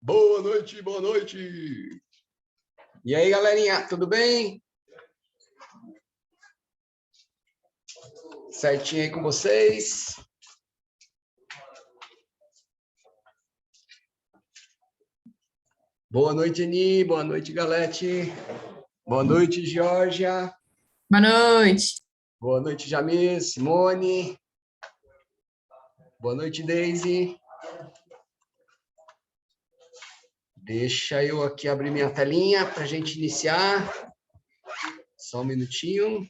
Boa noite, boa noite. E aí, galerinha, tudo bem? Certinho aí com vocês? Boa noite, Eni. Boa noite, Galete. Boa noite, Georgia. Boa noite. Boa noite, Jamir, Simone. Boa noite, Daisy. Deixa eu aqui abrir minha telinha para a gente iniciar. Só um minutinho.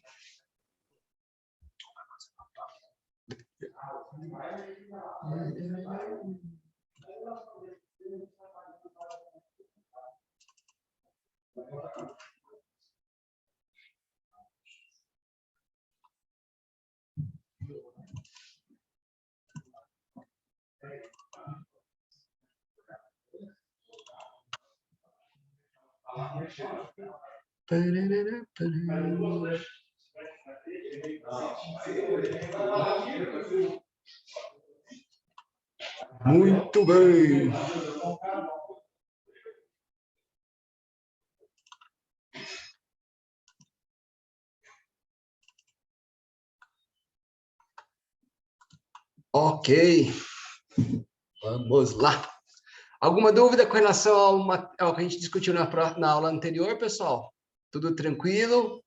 Muito bem. Ok. Vamos lá. Alguma dúvida com relação ao que a gente discutiu na aula anterior, pessoal? Tudo tranquilo?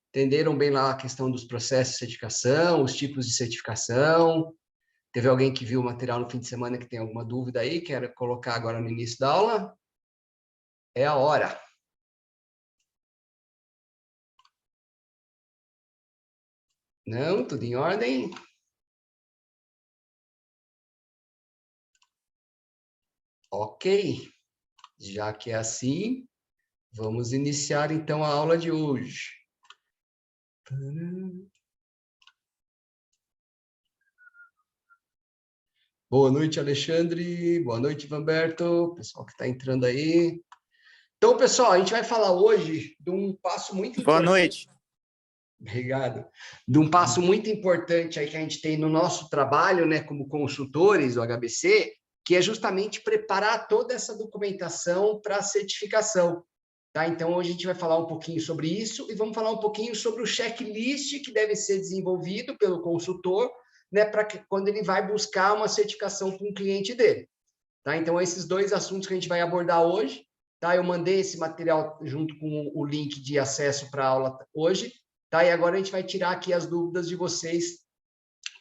Entenderam bem lá a questão dos processos de certificação, os tipos de certificação? Teve alguém que viu o material no fim de semana que tem alguma dúvida aí, quer colocar agora no início da aula? É a hora. Não? Tudo em ordem? Ok. Já que é assim, vamos iniciar então a aula de hoje. Boa noite, Alexandre. Boa noite, Vanberto. Pessoal que está entrando aí. Então, pessoal, a gente vai falar hoje de um passo muito importante. Boa noite. Obrigado. De um passo muito importante aí que a gente tem no nosso trabalho, né, como consultores do HBC, que é justamente preparar toda essa documentação para a certificação. Tá? Então, hoje a gente vai falar um pouquinho sobre isso e vamos falar um pouquinho sobre o checklist que deve ser desenvolvido pelo consultor, né, para que quando ele vai buscar uma certificação para um cliente dele. Tá? Então, esses dois assuntos que a gente vai abordar hoje. Tá? Eu mandei esse material junto com o link de acesso para a aula hoje. Tá? E agora a gente vai tirar aqui as dúvidas de vocês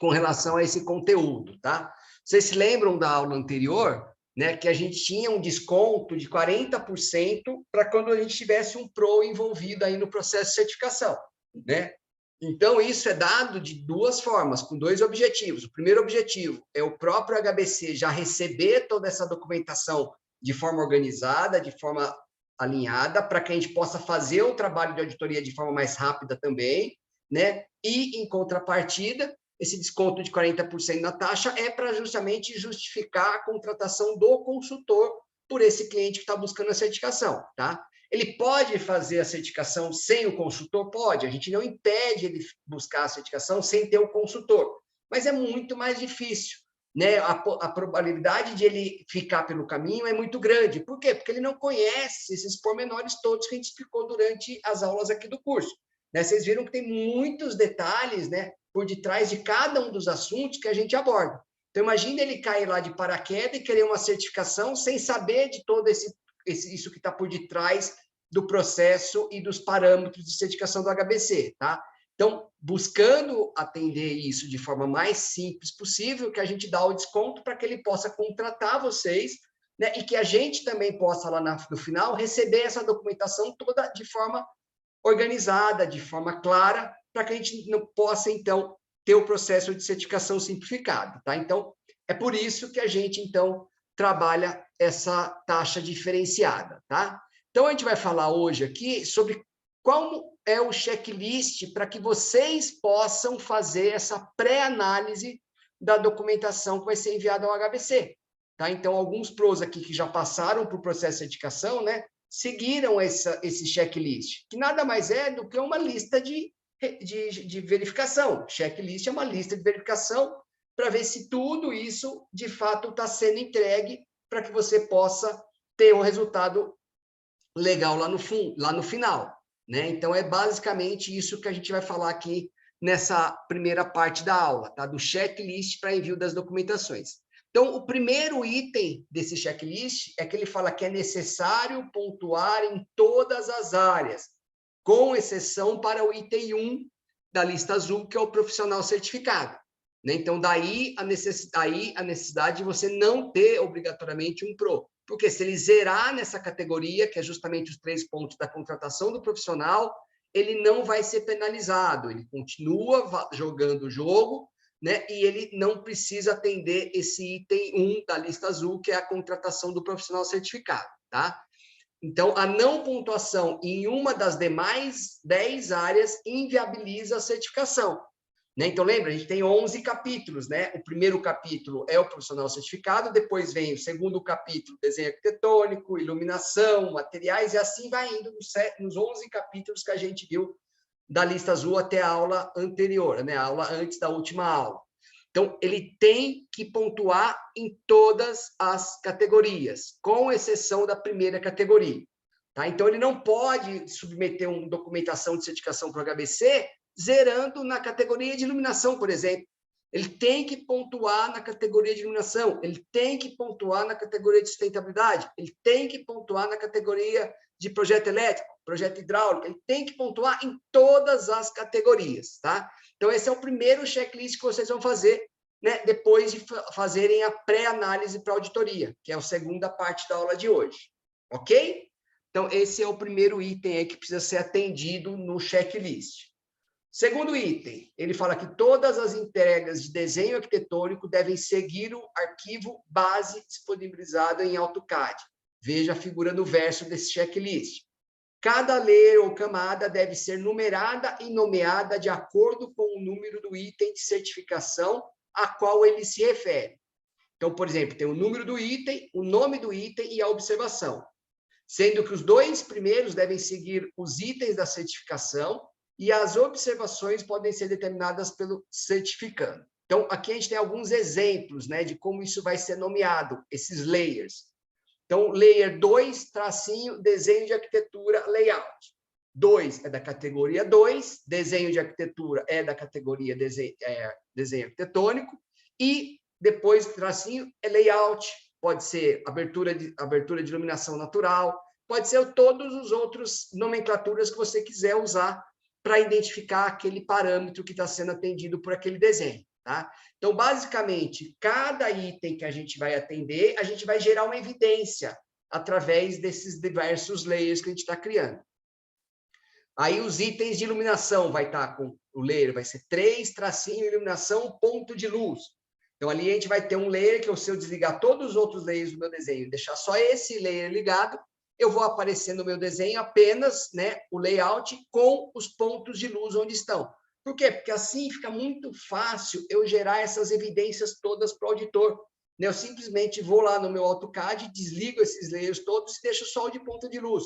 com relação a esse conteúdo. Tá? Vocês se lembram da aula anterior, né, que a gente tinha um desconto de 40% para quando a gente tivesse um PRO envolvido aí no processo de certificação, né? Então, isso é dado de duas formas, com dois objetivos. O primeiro objetivo é o próprio HBC já receber toda essa documentação de forma organizada, de forma alinhada, para que a gente possa fazer o trabalho de auditoria de forma mais rápida também, né? E, em contrapartida, esse desconto de 40% na taxa é para justamente justificar a contratação do consultor por esse cliente que está buscando a certificação, tá? Ele pode fazer a certificação sem o consultor? Pode, a gente não impede ele buscar a certificação sem ter o consultor, mas é muito mais difícil, né? A probabilidade de ele ficar pelo caminho é muito grande. Por quê? Porque ele não conhece esses pormenores todos que a gente explicou durante as aulas aqui do curso. Né? Vocês viram que tem muitos detalhes, né, por detrás de cada um dos assuntos que a gente aborda. Então, imagine ele cair lá de paraquedas e querer uma certificação sem saber de todo isso que está por detrás do processo e dos parâmetros de certificação do HBC, tá? Então, buscando atender isso de forma mais simples possível, que a gente dá o desconto para que ele possa contratar vocês, né? E que a gente também possa, lá no final, receber essa documentação toda de forma organizada, de forma clara, para que a gente não possa, então, ter o processo de certificação simplificado, tá? Então, é por isso que a gente, então, trabalha essa taxa diferenciada, tá? Então, a gente vai falar hoje aqui sobre qual é o checklist para que vocês possam fazer essa pré-análise da documentação que vai ser enviada ao HBC, tá? Então, alguns PROs aqui que já passaram para o processo de certificação, né, seguiram esse checklist, que nada mais é do que uma lista de verificação. Checklist é uma lista de verificação para ver se tudo isso, de fato, está sendo entregue para que você possa ter um resultado legal lá no final, né? Então, é basicamente isso que a gente vai falar aqui nessa primeira parte da aula, tá? Do checklist para envio das documentações. Então, o primeiro item desse checklist é que ele fala que é necessário pontuar em todas as áreas, com exceção para o item 1 da lista azul, que é o profissional certificado, né? Então, daí a necessidade de você não ter obrigatoriamente um PRO. Porque se ele zerar nessa categoria, que é justamente os 3 pontos da contratação do profissional, ele não vai ser penalizado, ele continua jogando o jogo, né? E ele não precisa atender esse item 1 da lista azul, que é a contratação do profissional certificado, tá? Então, a não pontuação em uma das demais 10 áreas inviabiliza a certificação, né? Então, lembra, a gente tem 11 capítulos, né? O primeiro capítulo é o profissional certificado, depois vem o segundo capítulo, desenho arquitetônico, iluminação, materiais, e assim vai indo nos 11 capítulos que a gente viu da lista azul até a aula anterior, né? A aula antes da última aula. Então, ele tem que pontuar em todas as categorias, com exceção da primeira categoria, tá? Então, ele não pode submeter uma documentação de certificação para o HBC zerando na categoria de iluminação, por exemplo. Ele tem que pontuar na categoria de iluminação, ele tem que pontuar na categoria de sustentabilidade, ele tem que pontuar na categoria de projeto elétrico, projeto hidráulico, ele tem que pontuar em todas as categorias, tá? Então, esse é o primeiro checklist que vocês vão fazer, né, depois de fazerem a pré-análise para a auditoria, que é a segunda parte da aula de hoje, ok? Então, esse é o primeiro item aí que precisa ser atendido no checklist. Segundo item, ele fala que todas as entregas de desenho arquitetônico devem seguir o arquivo base disponibilizado em AutoCAD. Veja a figura no verso desse checklist. Cada layer ou camada deve ser numerada e nomeada de acordo com o número do item de certificação a qual ele se refere. Então, por exemplo, tem o número do item, o nome do item e a observação. Sendo que os 2 primeiros devem seguir os itens da certificação e as observações podem ser determinadas pelo certificando. Então, aqui a gente tem alguns exemplos, né, de como isso vai ser nomeado, esses layers. Então, layer 2, tracinho, desenho de arquitetura, layout. 2 é da categoria 2, desenho de arquitetura é da categoria desenho arquitetônico, e depois, tracinho, é layout, pode ser abertura de iluminação natural, pode ser todos os outros nomenclaturas que você quiser usar para identificar aquele parâmetro que está sendo atendido por aquele desenho, tá? Então, basicamente, cada item que a gente vai atender, a gente vai gerar uma evidência através desses diversos layers que a gente está criando. Aí, os itens de iluminação vai estar com o layer, vai ser 3, tracinho, iluminação, ponto de luz. Então, ali a gente vai ter um layer que, se eu desligar todos os outros layers do meu desenho, deixar só esse layer ligado, eu vou aparecer no meu desenho apenas, né, o layout com os pontos de luz onde estão. Por quê? Porque assim fica muito fácil eu gerar essas evidências todas para o auditor. Eu simplesmente vou lá no meu AutoCAD, desligo esses layers todos e deixo só o de ponto de luz.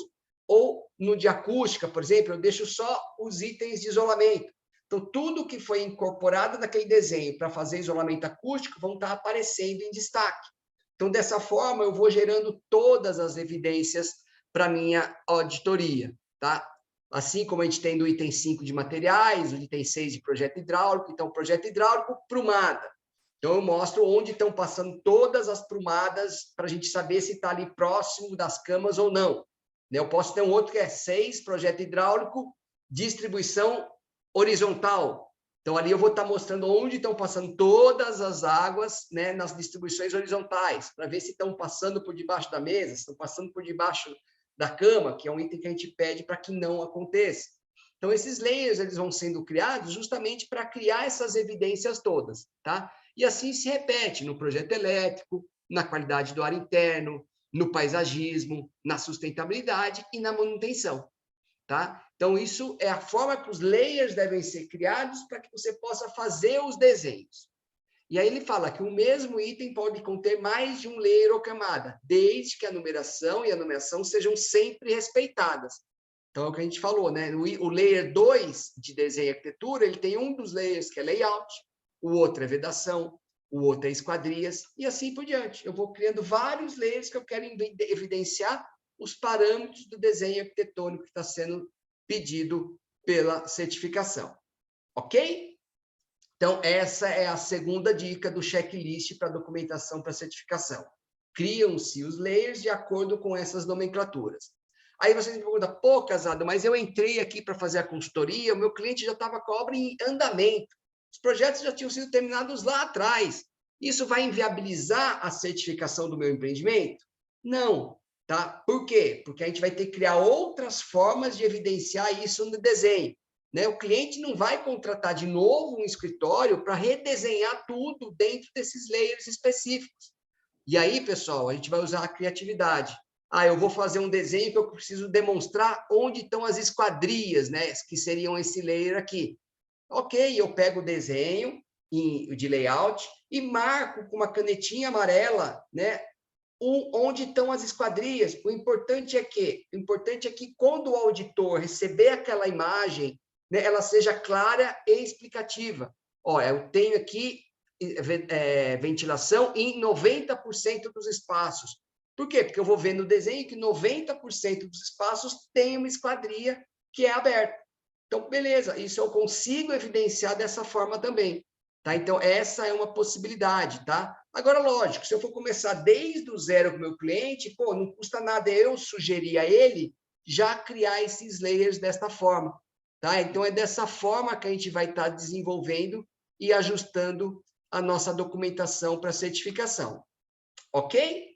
Ou no de acústica, por exemplo, eu deixo só os itens de isolamento. Então, tudo que foi incorporado naquele desenho para fazer isolamento acústico vão estar aparecendo em destaque. Então, dessa forma, eu vou gerando todas as evidências para a minha auditoria, tá? Assim como a gente tem do item 5 de materiais, o item 6 de projeto hidráulico. Então, projeto hidráulico, prumada. Então, eu mostro onde estão passando todas as prumadas para a gente saber se está ali próximo das camas ou não. Eu posso ter um outro que é 6, projeto hidráulico, distribuição horizontal. Então, ali eu vou estar mostrando onde estão passando todas as águas, né, nas distribuições horizontais, para ver se estão passando por debaixo da mesa, se estão passando por debaixo da cama, que é um item que a gente pede para que não aconteça. Então, esses layers eles vão sendo criados justamente para criar essas evidências todas, tá? E assim se repete no projeto elétrico, na qualidade do ar interno, no paisagismo, na sustentabilidade e na manutenção, tá? Então, isso é a forma que os layers devem ser criados para que você possa fazer os desenhos. E aí ele fala que o mesmo item pode conter mais de um layer ou camada, desde que a numeração e a nomeação sejam sempre respeitadas. Então, é o que a gente falou, né? O layer 2 de desenho e arquitetura, ele tem um dos layers que é layout, o outro é vedação, o outro é esquadrias, e assim por diante. Eu vou criando vários layers que eu quero evidenciar os parâmetros do desenho arquitetônico que está sendo pedido pela certificação. Ok? Então, essa é a segunda dica do checklist para documentação para certificação. Criam-se os layers de acordo com essas nomenclaturas. Aí vocês me perguntam, pô, Casado, mas eu entrei aqui para fazer a consultoria, o meu cliente já estava com a obra em andamento. Os projetos já tinham sido terminados lá atrás. Isso vai inviabilizar a certificação do meu empreendimento? Não, tá? Por quê? Porque a gente vai ter que criar outras formas de evidenciar isso no desenho. Né? O cliente não vai contratar de novo um escritório para redesenhar tudo dentro desses layers específicos. E aí, pessoal, a gente vai usar a criatividade. Ah, eu vou fazer um desenho que eu preciso demonstrar onde estão as esquadrias, né? Que seriam esse layer aqui. Ok, eu pego o desenho de layout e marco com uma canetinha amarela, né? Onde estão as esquadrias. O importante é que quando o auditor receber aquela imagem, né, ela seja clara e explicativa. Ó, eu tenho aqui ventilação em 90% dos espaços. Por quê? Porque eu vou ver no desenho que 90% dos espaços tem uma esquadria que é aberta. Então, beleza, isso eu consigo evidenciar dessa forma também. Tá? Então, essa é uma possibilidade. Tá? Agora, lógico, se eu for começar desde o zero com o meu cliente, pô, não custa nada eu sugerir a ele já criar esses layers desta forma. Tá? Então, é dessa forma que a gente vai estar desenvolvendo e ajustando a nossa documentação para certificação. Ok?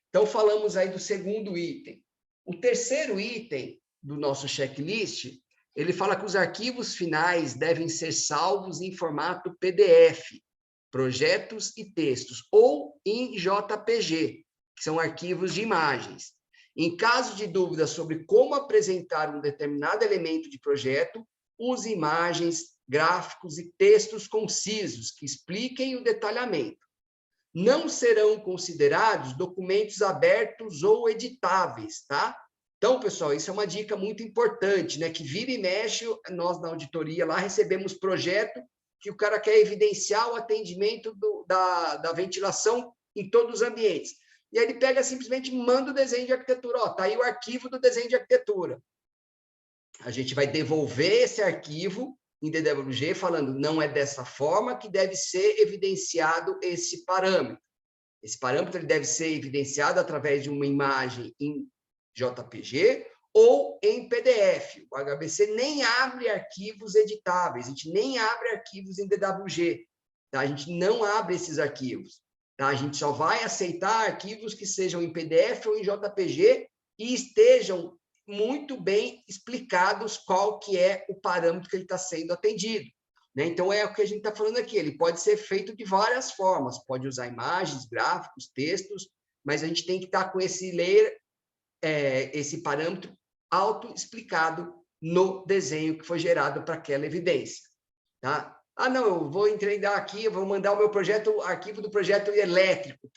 Então, falamos aí do segundo item. O terceiro item do nosso checklist, ele fala que os arquivos finais devem ser salvos em formato PDF, projetos e textos, ou em JPG, que são arquivos de imagens. Em caso de dúvida sobre como apresentar um determinado elemento de projeto, use imagens, gráficos e textos concisos que expliquem o detalhamento. Não serão considerados documentos abertos ou editáveis, tá? Então, pessoal, isso é uma dica muito importante, né? Que vira e mexe, nós na auditoria lá recebemos projeto que o cara quer evidenciar o atendimento da ventilação em todos os ambientes. E aí ele pega simplesmente manda o desenho de arquitetura. Ó, tá aí o arquivo do desenho de arquitetura. A gente vai devolver esse arquivo em DWG falando não é dessa forma que deve ser evidenciado esse parâmetro. Esse parâmetro ele deve ser evidenciado através de uma imagem em JPG ou em PDF. O HBC nem abre arquivos editáveis, a gente nem abre arquivos em DWG. Tá? A gente não abre esses arquivos. Tá? A gente só vai aceitar arquivos que sejam em PDF ou em JPG e estejam muito bem explicados qual que é o parâmetro que ele está sendo atendido. Né? Então, é o que a gente está falando aqui. Ele pode ser feito de várias formas. Pode usar imagens, gráficos, textos, mas a gente tem que estar com esse layer, esse parâmetro auto-explicado no desenho que foi gerado para aquela evidência. Tá? Ah, não, eu vou entregar aqui, eu vou mandar o meu projeto, arquivo do projeto elétrico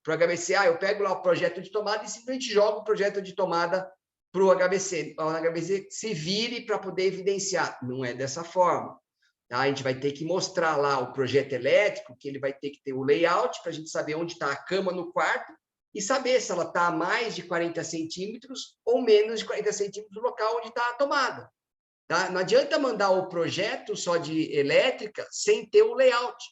para o HBC. Ah, eu pego lá o projeto de tomada e simplesmente jogo o projeto de tomada para o HBC. O HBC se vire para poder evidenciar. Não é dessa forma. Tá? A gente vai ter que mostrar lá o projeto elétrico, que ele vai ter que ter o layout para a gente saber onde está a cama no quarto e saber se ela está a mais de 40 centímetros ou menos de 40 centímetros do local onde está a tomada. Tá? Não adianta mandar o projeto só de elétrica sem ter o layout.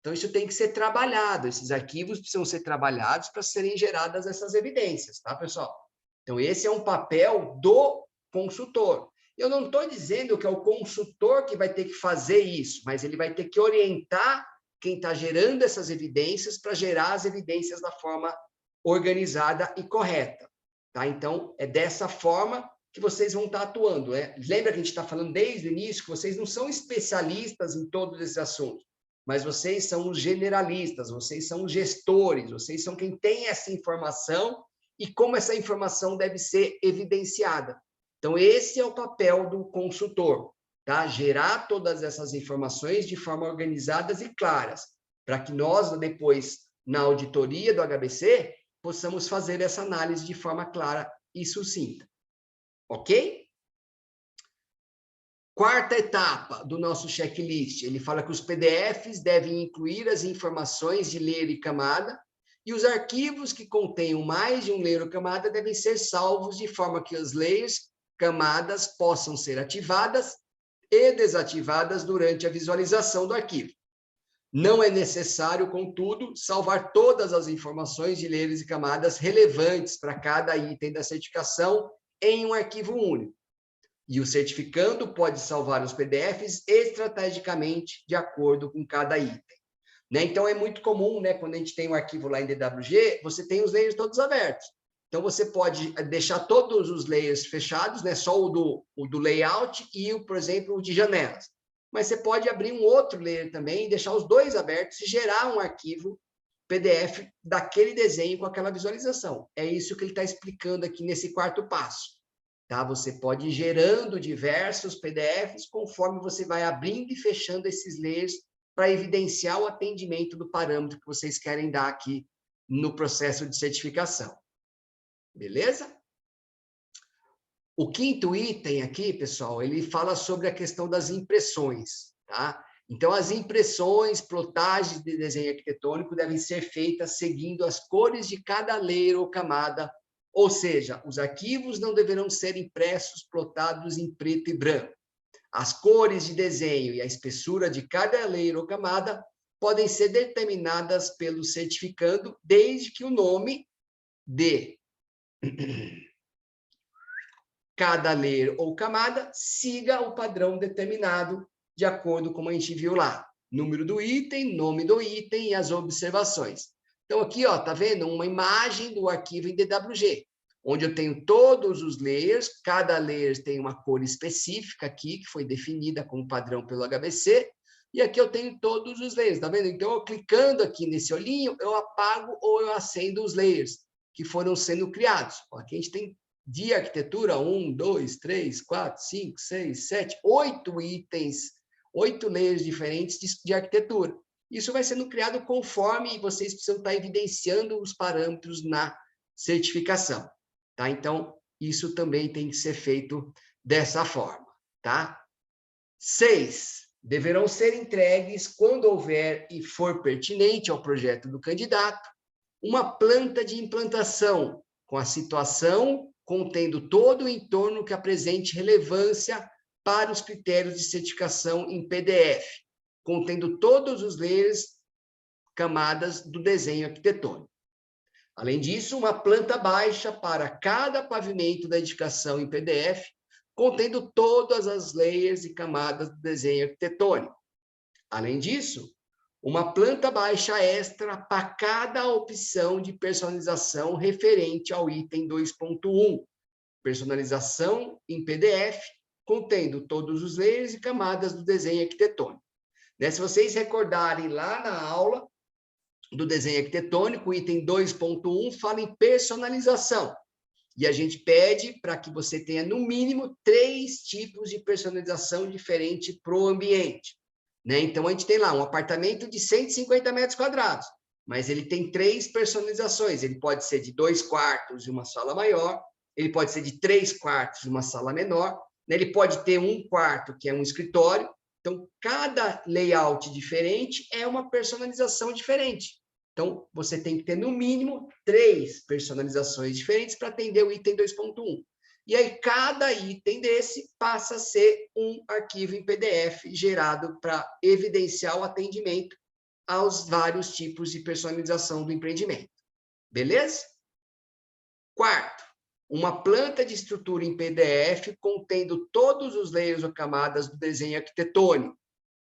Então, isso tem que ser trabalhado. Esses arquivos precisam ser trabalhados para serem geradas essas evidências, tá, pessoal? Então, esse é um papel do consultor. Eu não estou dizendo que é o consultor que vai ter que fazer isso, mas ele vai ter que orientar quem está gerando essas evidências para gerar as evidências da forma organizada e correta. Tá? Então, é dessa forma que vocês vão estar atuando. Né? Lembra que a gente está falando desde o início que vocês não são especialistas em todos esses assuntos, mas vocês são os generalistas, vocês são os gestores, vocês são quem tem essa informação e como essa informação deve ser evidenciada. Então, esse é o papel do consultor, tá? Gerar todas essas informações de forma organizadas e claras, para que nós, depois, na auditoria do HBC, possamos fazer essa análise de forma clara e sucinta. Ok? Quarta etapa do nosso checklist, ele fala que os PDFs devem incluir as informações de layer e camada, e os arquivos que contenham mais de um layer ou camada devem ser salvos de forma que as layers, camadas, possam ser ativadas e desativadas durante a visualização do arquivo. Não é necessário, contudo, salvar todas as informações de layers e camadas relevantes para cada item da certificação em um arquivo único. E o certificando pode salvar os PDFs estrategicamente de acordo com cada item. Né? Então, é muito comum, né, quando a gente tem um arquivo lá em DWG, você tem os layers todos abertos. Então, você pode deixar todos os layers fechados, né, só o do layout e, por exemplo, o de janelas. Mas você pode abrir um outro layer também, deixar os dois abertos e gerar um arquivo PDF daquele desenho com aquela visualização. É isso que ele está explicando aqui nesse quarto passo. Tá? Você pode ir gerando diversos PDFs conforme você vai abrindo e fechando esses layers para evidenciar o atendimento do parâmetro que vocês querem dar aqui no processo de certificação. Beleza? O quinto item aqui, pessoal, ele fala sobre a questão das impressões, tá? Então, as impressões, plotagens de desenho arquitetônico devem ser feitas seguindo as cores de cada layer ou camada, ou seja, os arquivos não deverão ser impressos, plotados em preto e branco. As cores de desenho e a espessura de cada layer ou camada podem ser determinadas pelo certificando, desde que o nome de cada layer ou camada siga o padrão determinado de acordo com como a gente viu lá. Número do item, nome do item e as observações. Então, aqui, ó, tá vendo uma imagem do arquivo em DWG, onde eu tenho todos os layers, cada layer tem uma cor específica aqui, que foi definida como padrão pelo HBC, e aqui eu tenho todos os layers, tá vendo? Então, eu clicando aqui nesse olhinho, eu apago ou eu acendo os layers que foram sendo criados. Ó, aqui a gente tem de arquitetura, 1, 2, 3, 4, 5, 6, 7, 8 itens, 8 layers diferentes de arquitetura. Isso vai sendo criado conforme vocês precisam estar evidenciando os parâmetros na certificação. Tá? Então, isso também tem que ser feito dessa forma. Tá? 6. Deverão ser entregues, quando houver e for pertinente ao projeto do candidato, uma planta de implantação com a situação contendo todo o entorno que apresente relevância para os critérios de certificação em PDF, contendo todos os layers, camadas do desenho arquitetônico. Além disso, uma planta baixa para cada pavimento da edificação em PDF, contendo todas as layers e camadas do desenho arquitetônico. Além disso, uma planta baixa extra para cada opção de personalização referente ao item 2.1, personalização em PDF, contendo todos os layers e camadas do desenho arquitetônico. Né? Se vocês recordarem lá na aula do desenho arquitetônico, o item 2.1 fala em personalização. E a gente pede para que você tenha, no mínimo, 3 tipos de personalização diferente para o ambiente. Né? Então, a gente tem lá um apartamento de 150 metros quadrados, mas ele tem 3 personalizações. Ele pode ser de 2 quartos e uma sala maior, ele pode ser de 3 quartos e uma sala menor, né? Ele pode ter 1 quarto, que é um escritório. Então, cada layout diferente é uma personalização diferente. Então, você tem que ter, no mínimo, 3 personalizações diferentes para atender o item 2.1. E aí, cada item desse passa a ser um arquivo em PDF gerado para evidenciar o atendimento aos vários tipos de personalização do empreendimento. Beleza? Quarto, uma planta de estrutura em PDF contendo todos os layers ou camadas do desenho arquitetônico.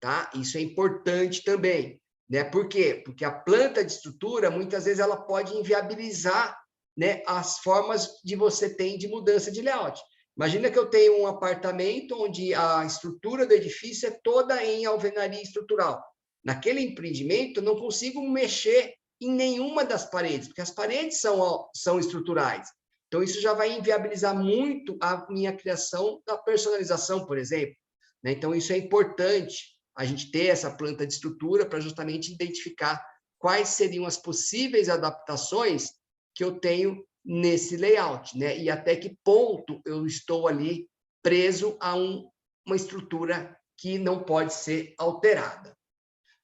Tá? Isso é importante também. Né? Por quê? Porque a planta de estrutura, muitas vezes, ela pode inviabilizar, né, as formas de você ter de mudança de layout. Imagina que eu tenho um apartamento onde a estrutura do edifício é toda em alvenaria estrutural. Naquele empreendimento, eu não consigo mexer em nenhuma das paredes, porque as paredes são estruturais. Então, isso já vai inviabilizar muito a minha criação da personalização, por exemplo. Né? Então, isso é importante, a gente ter essa planta de estrutura para justamente identificar quais seriam as possíveis adaptações que eu tenho nesse layout, né? E até que ponto eu estou ali preso a uma estrutura que não pode ser alterada.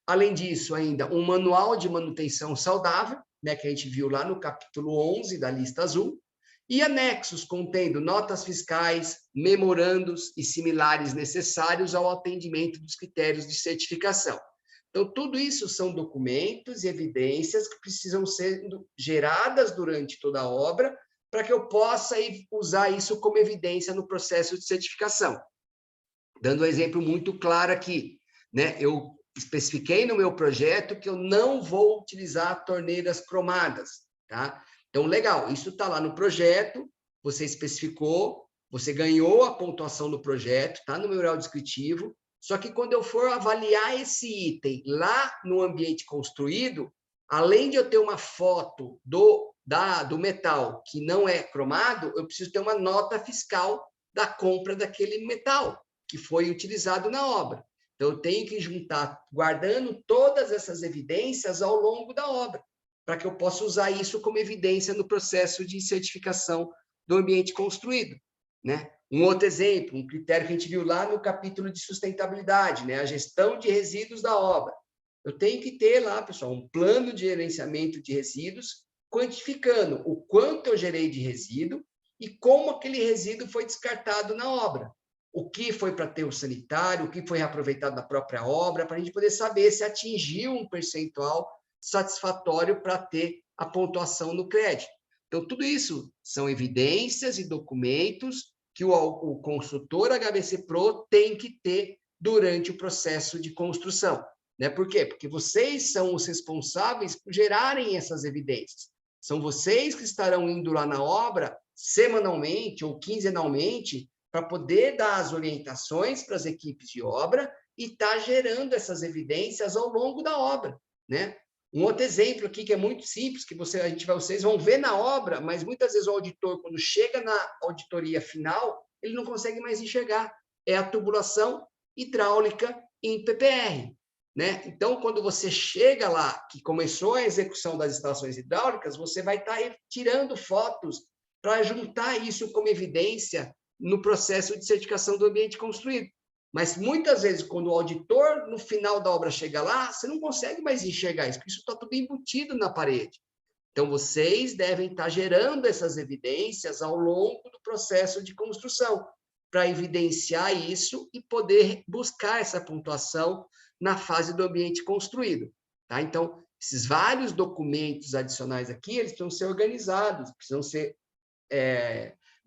Além disso, ainda um manual de manutenção saudável, né, que a gente viu lá no capítulo 11 da lista azul, e anexos contendo notas fiscais, memorandos e similares necessários ao atendimento dos critérios de certificação. Então, tudo isso são documentos e evidências que precisam ser geradas durante toda a obra para que eu possa usar isso como evidência no processo de certificação. Dando um exemplo muito claro aqui, né? Eu especifiquei no meu projeto que eu não vou utilizar torneiras cromadas, tá? Então, legal, isso está lá no projeto, você especificou, você ganhou a pontuação no projeto, está no memorial descritivo, só que quando eu for avaliar esse item lá no ambiente construído, além de eu ter uma foto do metal que não é cromado, eu preciso ter uma nota fiscal da compra daquele metal que foi utilizado na obra. Então, eu tenho que juntar, guardando todas essas evidências ao longo da obra, para que eu possa usar isso como evidência no processo de certificação do ambiente construído, né? Um outro exemplo, um critério que a gente viu lá no capítulo de sustentabilidade, né? A gestão de resíduos da obra. Eu tenho que ter lá, pessoal, um plano de gerenciamento de resíduos, quantificando o quanto eu gerei de resíduo e como aquele resíduo foi descartado na obra. O que foi para aterro sanitário, o que foi reaproveitado na própria obra, para a gente poder saber se atingiu um percentual satisfatório para ter a pontuação no crédito. Então, tudo isso são evidências e documentos que o consultor HBC Pro tem que ter durante o processo de construção. Né? Por quê? Porque vocês são os responsáveis por gerarem essas evidências. São vocês que estarão indo lá na obra semanalmente ou quinzenalmente para poder dar as orientações para as equipes de obra e estar gerando essas evidências ao longo da obra, né? Um outro exemplo aqui que é muito simples, que vocês vão ver na obra, mas muitas vezes o auditor, quando chega na auditoria final, ele não consegue mais enxergar. É a tubulação hidráulica em PPR, né? Então, quando você chega lá, que começou a execução das instalações hidráulicas, você vai estar tirando fotos para juntar isso como evidência no processo de certificação do ambiente construído. Mas, muitas vezes, quando o auditor, no final da obra, chega lá, você não consegue mais enxergar isso, porque isso está tudo embutido na parede. Então, vocês devem estar gerando essas evidências ao longo do processo de construção, para evidenciar isso e poder buscar essa pontuação na fase do ambiente construído. Tá? Então, esses vários documentos adicionais aqui, eles precisam ser organizados, precisam ser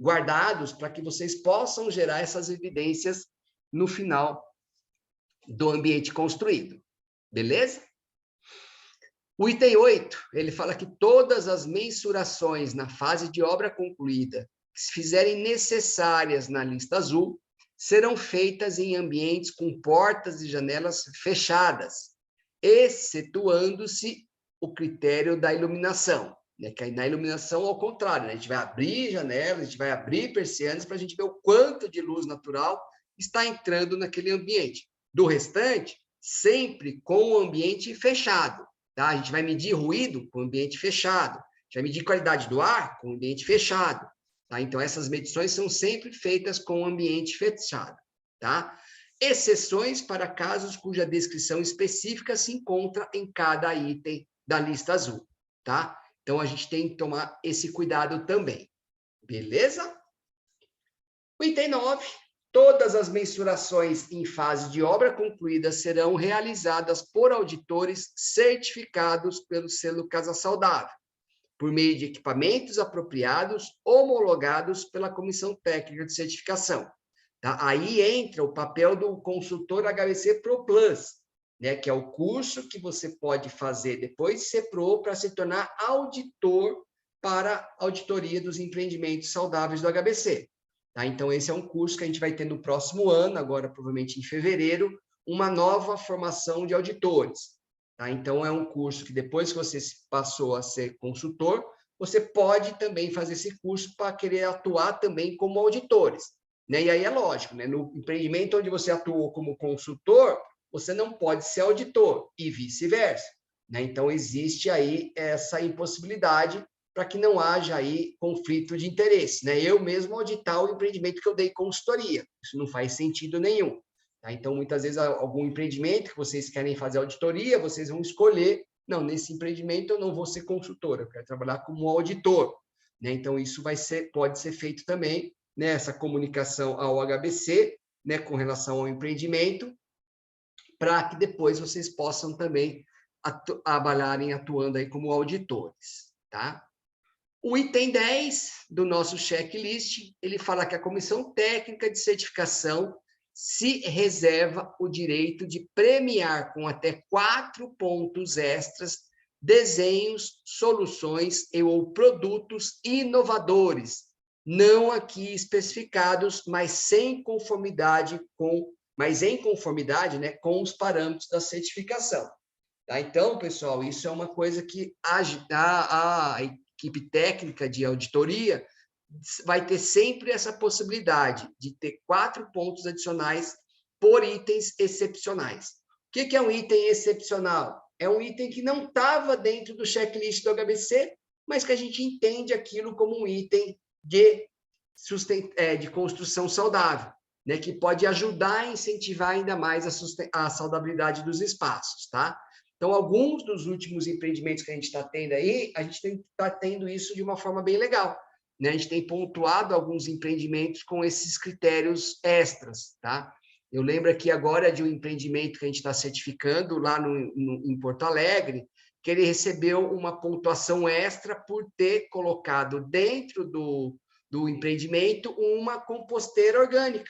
guardados para que vocês possam gerar essas evidências no final do ambiente construído. Beleza? O item 8, ele fala que todas as mensurações na fase de obra concluída que se fizerem necessárias na lista azul serão feitas em ambientes com portas e janelas fechadas, excetuando-se o critério da iluminação. Né? Que aí na iluminação, ao contrário, né? A gente vai abrir janelas, a gente vai abrir persianas para a gente ver o quanto de luz natural está entrando naquele ambiente. Do restante, sempre com o ambiente fechado. Tá? A gente vai medir ruído com o ambiente fechado. A gente vai medir qualidade do ar com o ambiente fechado. Tá? Então, essas medições são sempre feitas com o ambiente fechado. Tá? Exceções para casos cuja descrição específica se encontra em cada item da lista azul. Tá? Então, a gente tem que tomar esse cuidado também. Beleza? O item 9. Todas as mensurações em fase de obra concluída serão realizadas por auditores certificados pelo selo Casa Saudável, por meio de equipamentos apropriados, homologados pela Comissão Técnica de Certificação. Tá? Aí entra o papel do consultor HBC Pro Plus, né, que é o curso que você pode fazer depois de ser Pro para se tornar auditor para a auditoria dos empreendimentos saudáveis do HBC. Tá? Então, esse é um curso que a gente vai ter no próximo ano, agora provavelmente em fevereiro, uma nova formação de auditores. Tá? Então, é um curso que depois que você passou a ser consultor, você pode também fazer esse curso para querer atuar também como auditores. Né? E aí é lógico, né? No empreendimento onde você atuou como consultor, você não pode ser auditor, e vice-versa. Né? Então, existe aí essa impossibilidade para que não haja aí conflito de interesse, né? Eu mesmo auditar o empreendimento que eu dei consultoria, isso não faz sentido nenhum. Tá? Então, muitas vezes, algum empreendimento que vocês querem fazer auditoria, vocês vão escolher, não, nesse empreendimento eu não vou ser consultor, eu quero trabalhar como auditor. Né? Então, isso pode ser feito também, né? Essa comunicação ao HBC, né? Com relação ao empreendimento, para que depois vocês possam também trabalharem atuando aí como auditores. Tá? O item 10 do nosso checklist, ele fala que a Comissão Técnica de Certificação se reserva o direito de premiar com até 4 pontos extras desenhos, soluções ou produtos inovadores, não aqui especificados, mas em conformidade, né, com os parâmetros da certificação. Tá? Então, pessoal, isso é uma coisa que a equipe técnica de auditoria vai ter sempre essa possibilidade de ter 4 pontos adicionais por itens excepcionais. O que é um item excepcional? É um item que não estava dentro do checklist do HBC, mas que a gente entende aquilo como um item de construção saudável, né? Que pode ajudar a incentivar ainda mais a saudabilidade dos espaços, tá? Então, alguns dos últimos empreendimentos que a gente está tendo aí, a gente está tendo isso de uma forma bem legal. Né? A gente tem pontuado alguns empreendimentos com esses critérios extras. Tá? Eu lembro aqui agora de um empreendimento que a gente está certificando lá em Porto Alegre, que ele recebeu uma pontuação extra por ter colocado dentro do empreendimento uma composteira orgânica.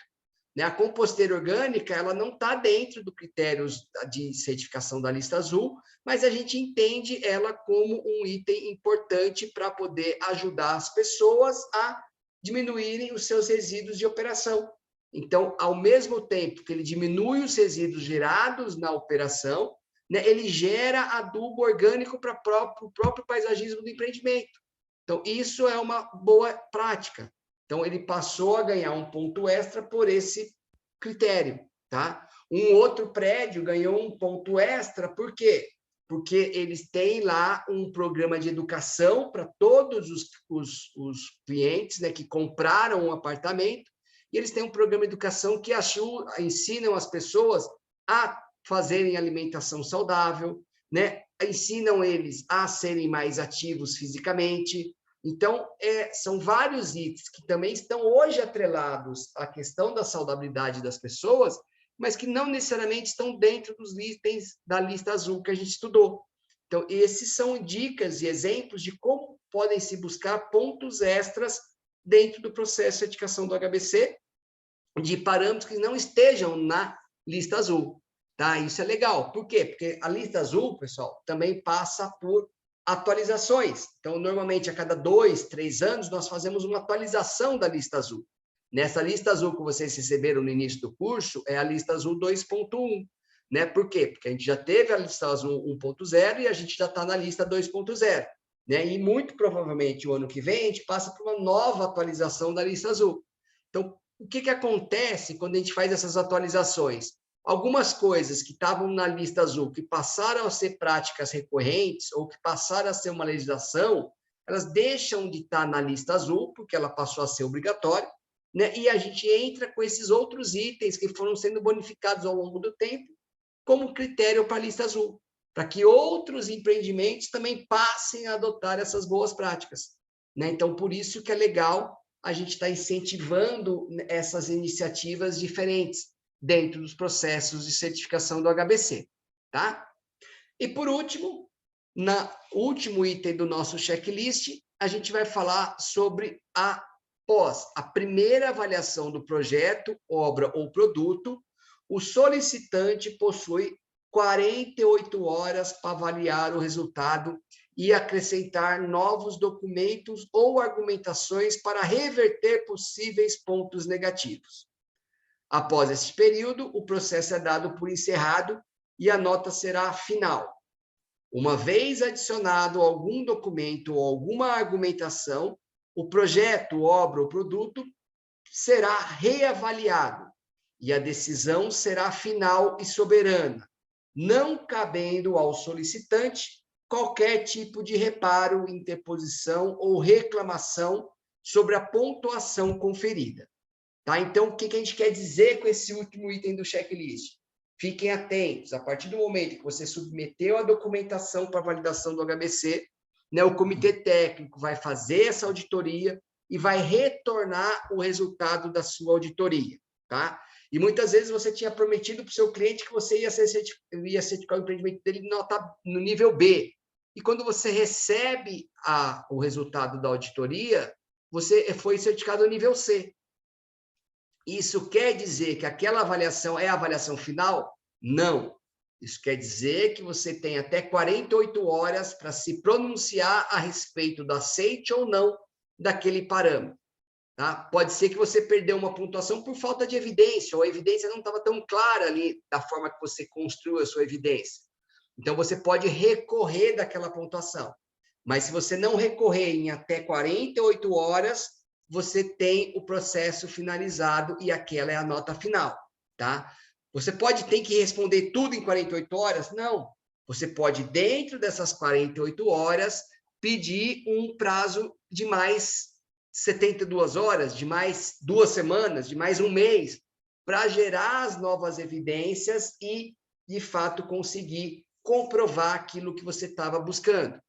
A composteira orgânica ela não está dentro do critérios de certificação da lista azul, mas a gente entende ela como um item importante para poder ajudar as pessoas a diminuírem os seus resíduos de operação. Então, ao mesmo tempo que ele diminui os resíduos gerados na operação, né, ele gera adubo orgânico para o próprio paisagismo do empreendimento. Então, isso é uma boa prática. Então, ele passou a ganhar um ponto extra por esse critério, tá? Um outro prédio ganhou um ponto extra, por quê? Porque eles têm lá um programa de educação para todos os clientes, né, que compraram um apartamento, e eles têm um programa de educação que ensinam as pessoas a fazerem alimentação saudável, né? Ensinam eles a serem mais ativos fisicamente. Então, são vários itens que também estão hoje atrelados à questão da saudabilidade das pessoas, mas que não necessariamente estão dentro dos itens da lista azul que a gente estudou. Então, esses são dicas e exemplos de como podem se buscar pontos extras dentro do processo de certificação do HBC, de parâmetros que não estejam na lista azul. Tá? Isso é legal. Por quê? Porque a lista azul, pessoal, também passa por atualizações. Então, normalmente, a cada 2, 3 anos, nós fazemos uma atualização da lista azul. Nessa lista azul que vocês receberam no início do curso, é a lista azul 2.1. Né? Por quê? Porque a gente já teve a lista azul 1.0 e a gente já está na lista 2.0. Né? E muito provavelmente, o ano que vem, a gente passa por uma nova atualização da lista azul. Então, o que acontece quando a gente faz essas atualizações? Algumas coisas que estavam na lista azul, que passaram a ser práticas recorrentes ou que passaram a ser uma legislação, elas deixam de estar na lista azul, porque ela passou a ser obrigatória, né? E a gente entra com esses outros itens que foram sendo bonificados ao longo do tempo, como critério para a lista azul, para que outros empreendimentos também passem a adotar essas boas práticas. Né? Então, por isso que é legal a gente estar incentivando essas iniciativas diferentes dentro dos processos de certificação do HBC, tá? E, por último, no último item do nosso checklist, a gente vai falar sobre após a primeira avaliação do projeto, obra ou produto, o solicitante possui 48 horas para avaliar o resultado e acrescentar novos documentos ou argumentações para reverter possíveis pontos negativos. Após esse período, o processo é dado por encerrado e a nota será final. Uma vez adicionado algum documento ou alguma argumentação, o projeto, obra ou produto será reavaliado e a decisão será final e soberana, não cabendo ao solicitante qualquer tipo de reparo, interposição ou reclamação sobre a pontuação conferida. Tá? Então, o que a gente quer dizer com esse último item do checklist? Fiquem atentos, a partir do momento que você submeteu a documentação para validação do HBC, né, o comitê técnico vai fazer essa auditoria e vai retornar o resultado da sua auditoria. Tá? E muitas vezes você tinha prometido para o seu cliente que você ia certificar o empreendimento dele no nível B. E quando você recebe o resultado da auditoria, você foi certificado no nível C. Isso quer dizer que aquela avaliação é a avaliação final? Não. Isso quer dizer que você tem até 48 horas para se pronunciar a respeito do aceite ou não daquele parâmetro. Tá? Pode ser que você perdeu uma pontuação por falta de evidência, ou a evidência não estava tão clara ali da forma que você construiu a sua evidência. Então, você pode recorrer daquela pontuação. Mas se você não recorrer em até 48 horas, você tem o processo finalizado e aquela é a nota final, tá? Você tem que responder tudo em 48 horas? Não. Você pode, dentro dessas 48 horas, pedir um prazo de mais 72 horas, de mais 2 semanas, de mais um mês, para gerar as novas evidências e, de fato, conseguir comprovar aquilo que você estava buscando,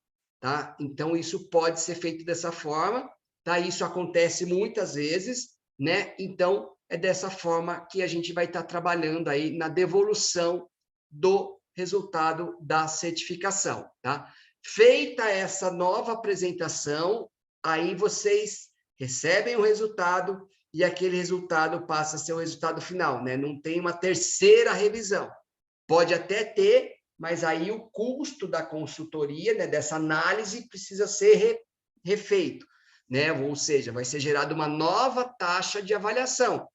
tá? Então, isso pode ser feito dessa forma, tá? Isso acontece muitas vezes, né? Então, é dessa forma que a gente vai estar trabalhando aí na devolução do resultado da certificação, tá? Feita essa nova apresentação, aí vocês recebem o resultado e aquele resultado passa a ser o resultado final, né? Não tem uma terceira revisão. Pode até ter, mas aí o custo da consultoria, né, dessa análise, precisa ser refeito, né? Ou seja, vai ser gerada uma nova taxa de avaliação.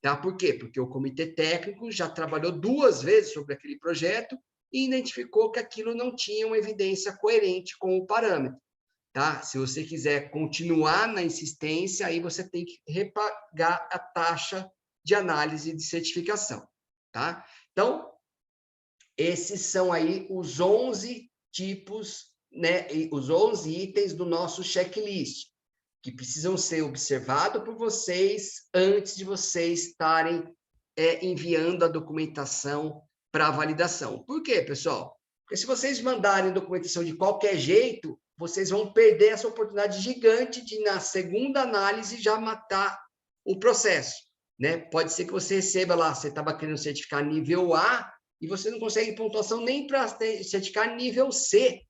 Tá? Por quê? Porque o comitê técnico já trabalhou 2 vezes sobre aquele projeto e identificou que aquilo não tinha uma evidência coerente com o parâmetro. Tá? Se você quiser continuar na insistência, aí você tem que repagar a taxa de análise de certificação. Tá? Então, esses são aí os 11 tipos, né, os 11 itens do nosso checklist, que precisam ser observados por vocês antes de vocês estarem enviando a documentação para validação. Por quê, pessoal? Porque se vocês mandarem documentação de qualquer jeito, vocês vão perder essa oportunidade gigante de, na segunda análise, já matar o processo. Né? Pode ser que você receba lá, você estava querendo certificar nível A, e você não consegue pontuação nem para certificar nível C.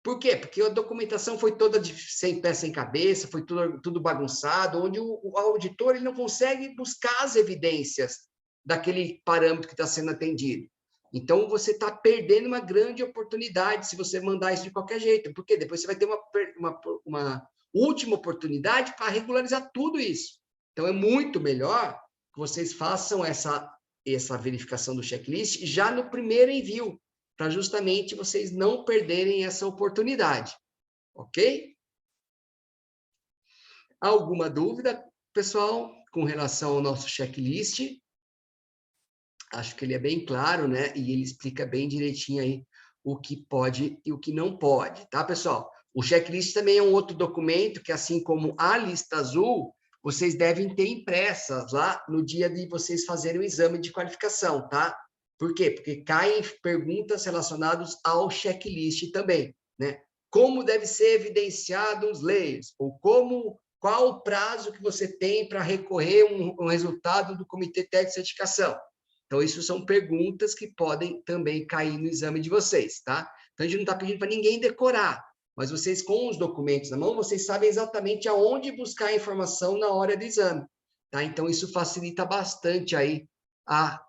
Por quê? Porque a documentação foi toda sem pé, sem cabeça, foi tudo bagunçado, onde o auditor ele não consegue buscar as evidências daquele parâmetro que está sendo atendido. Então, você está perdendo uma grande oportunidade se você mandar isso de qualquer jeito, porque depois você vai ter uma última oportunidade para regularizar tudo isso. Então, é muito melhor que vocês façam essa verificação do checklist já no primeiro envio, para justamente vocês não perderem essa oportunidade, ok? Alguma dúvida, pessoal, com relação ao nosso checklist? Acho que ele é bem claro, né? E ele explica bem direitinho aí o que pode e o que não pode, tá, pessoal? O checklist também é um outro documento que, assim como a lista azul, vocês devem ter impressas lá no dia de vocês fazerem o exame de qualificação, tá? Por quê? Porque caem perguntas relacionadas ao checklist também, né? Como deve ser evidenciado os layers? Ou qual o prazo que você tem para recorrer um resultado do Comitê Técnico de Certificação? Então, isso são perguntas que podem também cair no exame de vocês, tá? Então, a gente não está pedindo para ninguém decorar, mas vocês, com os documentos na mão, vocês sabem exatamente aonde buscar a informação na hora do exame, tá? Então, isso facilita bastante aí a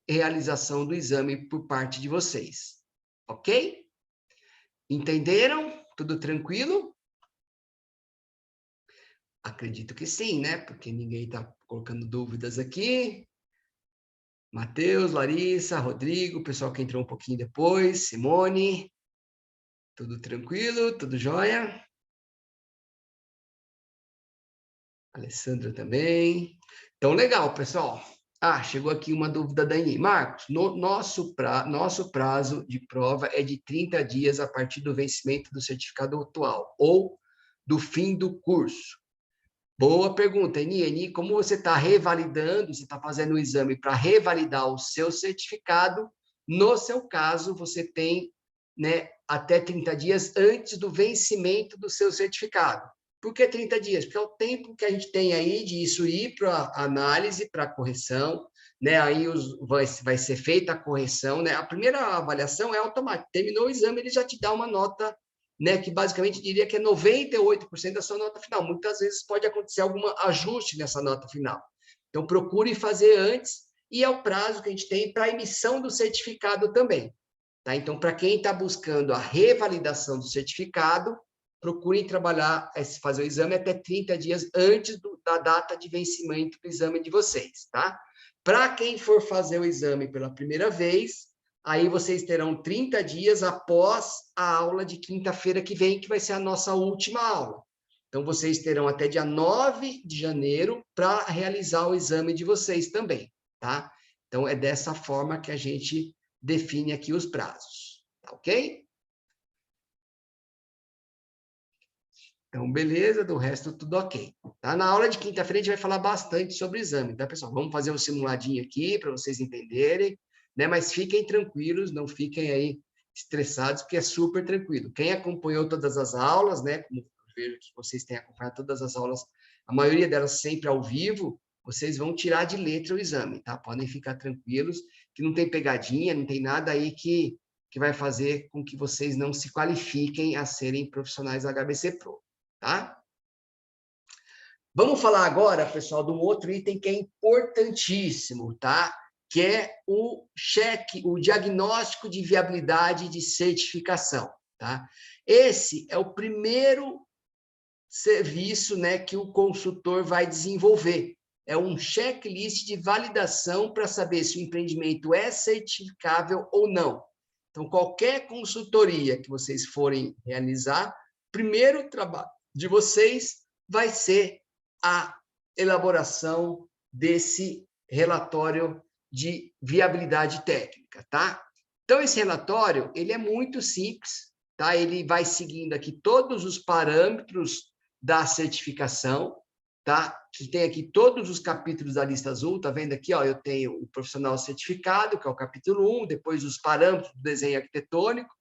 realização do exame por parte de vocês, ok? Entenderam? Tudo tranquilo? Acredito que sim, né? Porque ninguém está colocando dúvidas aqui. Matheus, Larissa, Rodrigo, pessoal que entrou um pouquinho depois, Simone, tudo tranquilo, tudo jóia? Alessandra também. Então, legal, pessoal. Ah, chegou aqui uma dúvida da Eni. Marcos, nosso prazo de prova é de 30 dias a partir do vencimento do certificado atual ou do fim do curso. Boa pergunta, Eni. Eni, como você está revalidando, você está fazendo o exame para revalidar o seu certificado, no seu caso, você tem, né, até 30 dias antes do vencimento do seu certificado. Por que 30 dias? Porque é o tempo que a gente tem aí de isso ir para análise, para correção, né? Aí vai ser feita a correção, né? A primeira avaliação é automática. Terminou o exame, ele já te dá uma nota, né, que basicamente diria que é 98% da sua nota final. Muitas vezes pode acontecer algum ajuste nessa nota final. Então, procure fazer antes, e é o prazo que a gente tem para a emissão do certificado também. Tá? Então, para quem está buscando a revalidação do certificado, procurem trabalhar, fazer o exame até 30 dias antes da data de vencimento do exame de vocês. Tá? Para quem for fazer o exame pela primeira vez, aí vocês terão 30 dias após a aula de quinta-feira que vem, que vai ser a nossa última aula. Então, vocês terão até dia 9 de janeiro para realizar o exame de vocês também, tá? Então, é dessa forma que a gente define aqui os prazos, tá ok? Então, beleza, do resto tudo ok. Tá? Na aula de quinta-feira a gente vai falar bastante sobre o exame, tá, pessoal? Vamos fazer um simuladinho aqui para vocês entenderem, né? Mas fiquem tranquilos, não fiquem aí estressados, porque é super tranquilo. Quem acompanhou todas as aulas, né? Como eu vejo que vocês têm acompanhado todas as aulas, a maioria delas sempre ao vivo, vocês vão tirar de letra o exame, tá? Podem ficar tranquilos, que não tem pegadinha, não tem nada aí que vai fazer com que vocês não se qualifiquem a serem profissionais HBC Pro. Tá? Vamos falar agora, pessoal, de um outro item que é importantíssimo, tá? Que é o cheque, o diagnóstico de viabilidade de certificação, tá? Esse é o primeiro serviço, né, que o consultor vai desenvolver. É um checklist de validação para saber se o empreendimento é certificável ou não. Então, qualquer consultoria que vocês forem realizar, primeiro trabalho de vocês vai ser a elaboração desse relatório de viabilidade técnica, tá? Então, esse relatório, ele é muito simples, tá? Ele vai seguindo aqui todos os parâmetros da certificação, tá? Que tem aqui todos os capítulos da lista azul, tá vendo aqui, ó? Eu tenho o profissional certificado, que é o capítulo 1, depois os parâmetros do desenho arquitetônico,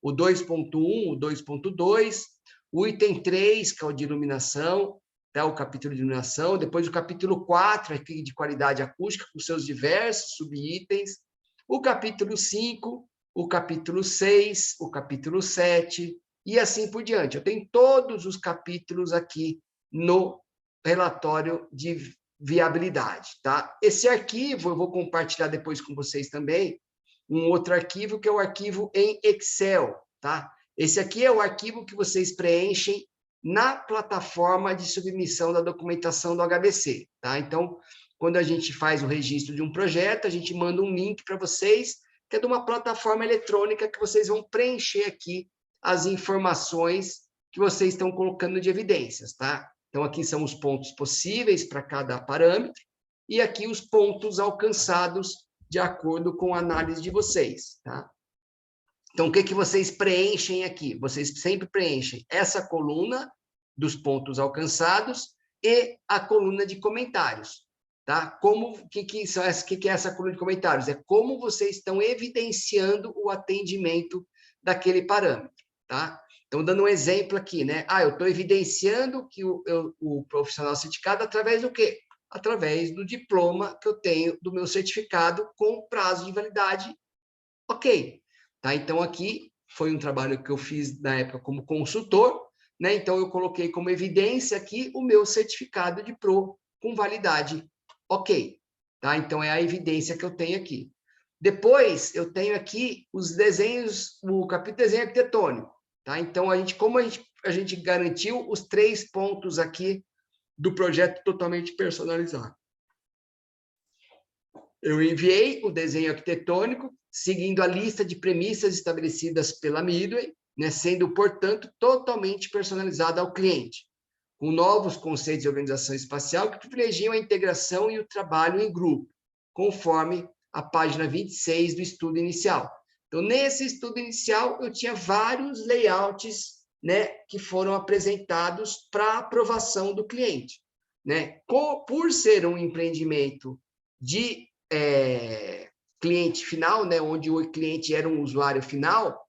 o 2.1, o 2.2, o item 3, que é o de iluminação, tá? O capítulo de iluminação, depois o capítulo 4, aqui de qualidade acústica, com seus diversos subitens, o capítulo 5, o capítulo 6, o capítulo 7, e assim por diante. Eu tenho todos os capítulos aqui no relatório de viabilidade, tá? Esse arquivo eu vou compartilhar depois com vocês também, um outro arquivo que é o arquivo em Excel, tá? Esse aqui é o arquivo que vocês preenchem na plataforma de submissão da documentação do HBC, tá? Então, quando a gente faz o registro de um projeto, a gente manda um link para vocês, que é de uma plataforma eletrônica que vocês vão preencher aqui as informações que vocês estão colocando de evidências, tá? Então, aqui são os pontos possíveis para cada parâmetro, e aqui os pontos alcançados de acordo com a análise de vocês, tá? Então, o que que vocês preenchem aqui? Vocês sempre preenchem essa coluna dos pontos alcançados e a coluna de comentários, tá? Como que é essa coluna de comentários? É como vocês estão evidenciando o atendimento daquele parâmetro, tá? Então, dando um exemplo aqui, né? Ah, eu estou evidenciando que o profissional certificado através do quê? Através do diploma que eu tenho do meu certificado com prazo de validade, ok. Tá? Então, aqui foi um trabalho que eu fiz na época como consultor, né? Então, eu coloquei como evidência aqui o meu certificado de PRO com validade ok. Tá? Então, é a evidência que eu tenho aqui. Depois, eu tenho aqui os desenhos, o capítulo de desenho arquitetônico. Tá? Então, como a gente garantiu os 3 pontos aqui do projeto totalmente personalizado. Eu enviei o desenho arquitetônico, seguindo a lista de premissas estabelecidas pela Midway, né, sendo, portanto, totalmente personalizado ao cliente, com novos conceitos de organização espacial que privilegiam a integração e o trabalho em grupo. conforme a página 26 do estudo inicial. Então, nesse estudo inicial, eu tinha vários layouts, né, que foram apresentados para aprovação do cliente, né? Por ser um empreendimento de cliente final, né, onde o cliente era um usuário final,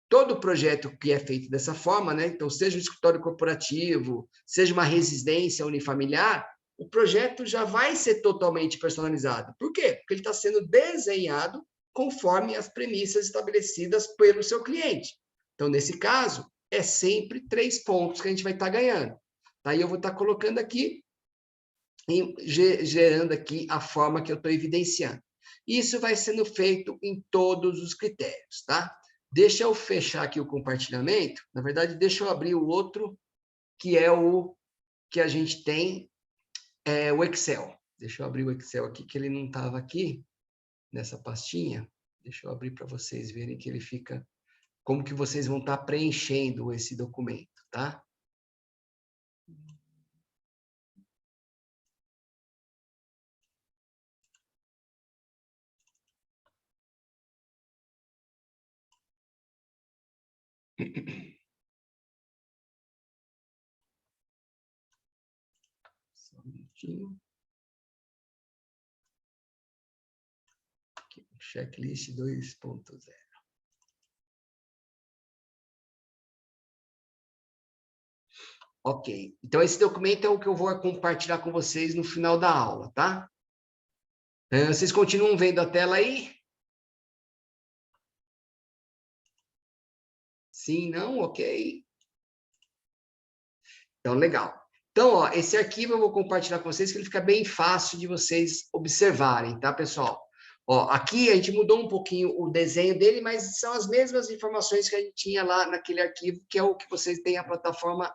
todo projeto que é feito dessa forma, né, então, seja um escritório corporativo, seja uma residência unifamiliar, o projeto já vai ser totalmente personalizado. Por quê? Porque ele está sendo desenhado conforme as premissas estabelecidas pelo seu cliente. Então, nesse caso, é sempre 3 pontos que a gente vai estar ganhando. Aí eu vou estar colocando aqui, gerando aqui a forma que eu estou evidenciando. Isso vai sendo feito em todos os critérios, tá? Deixa eu fechar aqui o compartilhamento. Na verdade, deixa eu abrir o outro, que é o que a gente tem, o Excel. Deixa eu abrir o Excel aqui, que ele não estava aqui, nessa pastinha. Deixa eu abrir para vocês verem que ele fica... Como que vocês vão estar preenchendo esse documento, tá? Só um minutinho. Aqui, checklist 2.0. Ok. Então, esse documento é o que eu vou compartilhar com vocês no final da aula, tá? Vocês continuam vendo a tela aí? Sim, não? Ok. Então, legal. Então, ó, esse arquivo eu vou compartilhar com vocês, que ele fica bem fácil de vocês observarem, tá, pessoal? Ó, aqui a gente mudou um pouquinho o desenho dele, mas são as mesmas informações que a gente tinha lá naquele arquivo, que é o que vocês têm a plataforma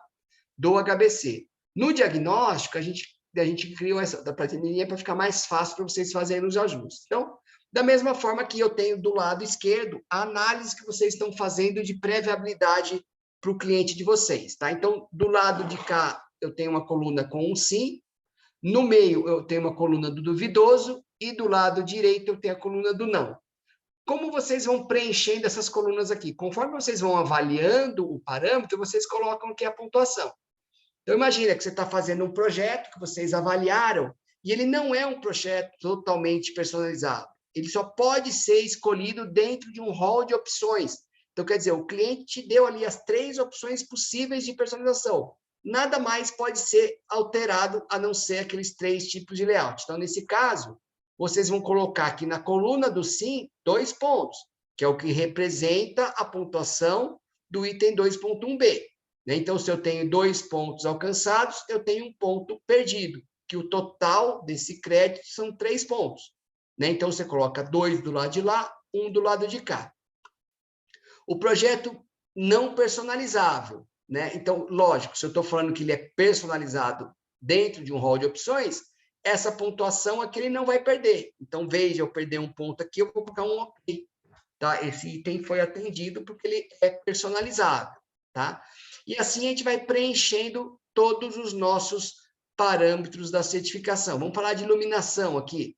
do HBC. No diagnóstico, a gente criou essa planilha para ficar mais fácil para vocês fazerem os ajustes. Então, da mesma forma que eu tenho do lado esquerdo, a análise que vocês estão fazendo de pré-viabilidade para o cliente de vocês, tá? Então, do lado de cá, eu tenho uma coluna com um sim, no meio eu tenho uma coluna do duvidoso e do lado direito eu tenho a coluna do não. Como vocês vão preenchendo essas colunas aqui? Conforme vocês vão avaliando o parâmetro, vocês colocam o que é a pontuação. Então, imagina que você está fazendo um projeto que vocês avaliaram e ele não é um projeto totalmente personalizado. Ele só pode ser escolhido dentro de um rol de opções. Então, quer dizer, o cliente te deu ali as 3 opções possíveis de personalização. Nada mais pode ser alterado a não ser aqueles 3 tipos de layout. Então, nesse caso, vocês vão colocar aqui na coluna do sim 2 pontos, que é o que representa a pontuação do item 2.1b. Então, se eu tenho 2 pontos alcançados, eu tenho 1 ponto perdido, que o total desse crédito são 3 pontos. Então, você coloca 2 do lado de lá, 1 do lado de cá. O projeto não personalizável. Então, lógico, se eu estou falando que ele é personalizado dentro de um rol de opções, essa pontuação aqui ele não vai perder. Então, veja, eu perder 1 ponto aqui, eu vou colocar um ok. Tá? Esse item foi atendido porque ele é personalizável. Tá? E assim a gente vai preenchendo todos os nossos parâmetros da certificação. Vamos falar de iluminação aqui.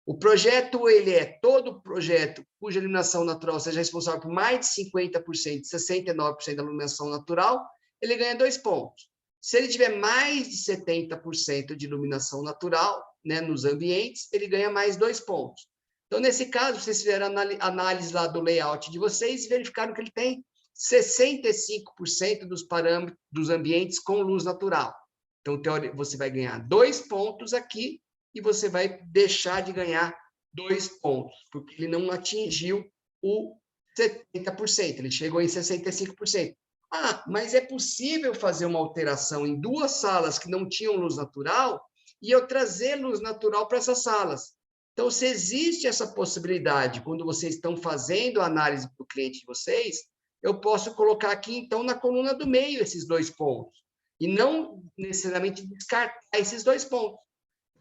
O projeto, ele é todo projeto cuja iluminação natural seja responsável por mais de 50%, 69% da iluminação natural, ele ganha 2 pontos. Se ele tiver mais de 70% de iluminação natural, nos ambientes, ele ganha mais 2 pontos. Então, nesse caso, vocês fizeram análise lá do layout de vocês e verificaram que ele tem 65% dos parâmetros dos ambientes com luz natural. Então, você vai ganhar 2 pontos aqui e você vai deixar de ganhar 2 pontos, porque ele não atingiu o 70%, ele chegou em 65%. Ah, mas é possível fazer uma alteração em 2 salas que não tinham luz natural e eu trazer luz natural para essas salas. Então, se existe essa possibilidade, quando vocês estão fazendo a análise do cliente de vocês, eu posso colocar aqui, então, na coluna do meio, esses 2 pontos. E não necessariamente descartar esses 2 pontos.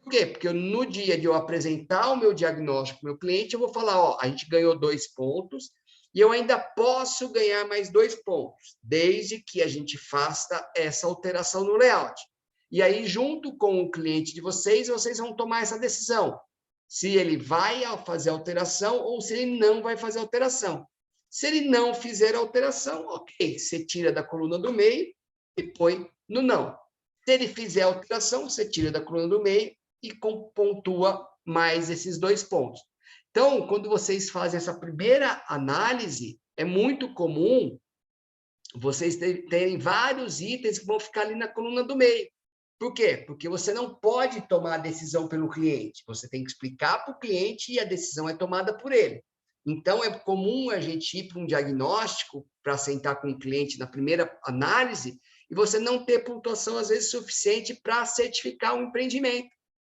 Por quê? Porque no dia de eu apresentar o meu diagnóstico para o meu cliente, eu vou falar, ó, a gente ganhou 2 pontos e eu ainda posso ganhar mais 2 pontos, desde que a gente faça essa alteração no layout. E aí, junto com o cliente de vocês, vocês vão tomar essa decisão. se ele vai fazer alteração ou se ele não vai fazer alteração. Se ele não fizer alteração, ok, você tira da coluna do meio e põe no não. Se ele fizer alteração, você tira da coluna do meio e pontua mais esses 2 pontos. Então, quando vocês fazem essa primeira análise, é muito comum vocês terem vários itens que vão ficar ali na coluna do meio. Por quê? Porque você não pode tomar a decisão pelo cliente. Você tem que explicar para o cliente e a decisão é tomada por ele. Então, é comum a gente ir para um diagnóstico para sentar com o cliente na primeira análise e você não ter pontuação, às vezes, suficiente para certificar um empreendimento.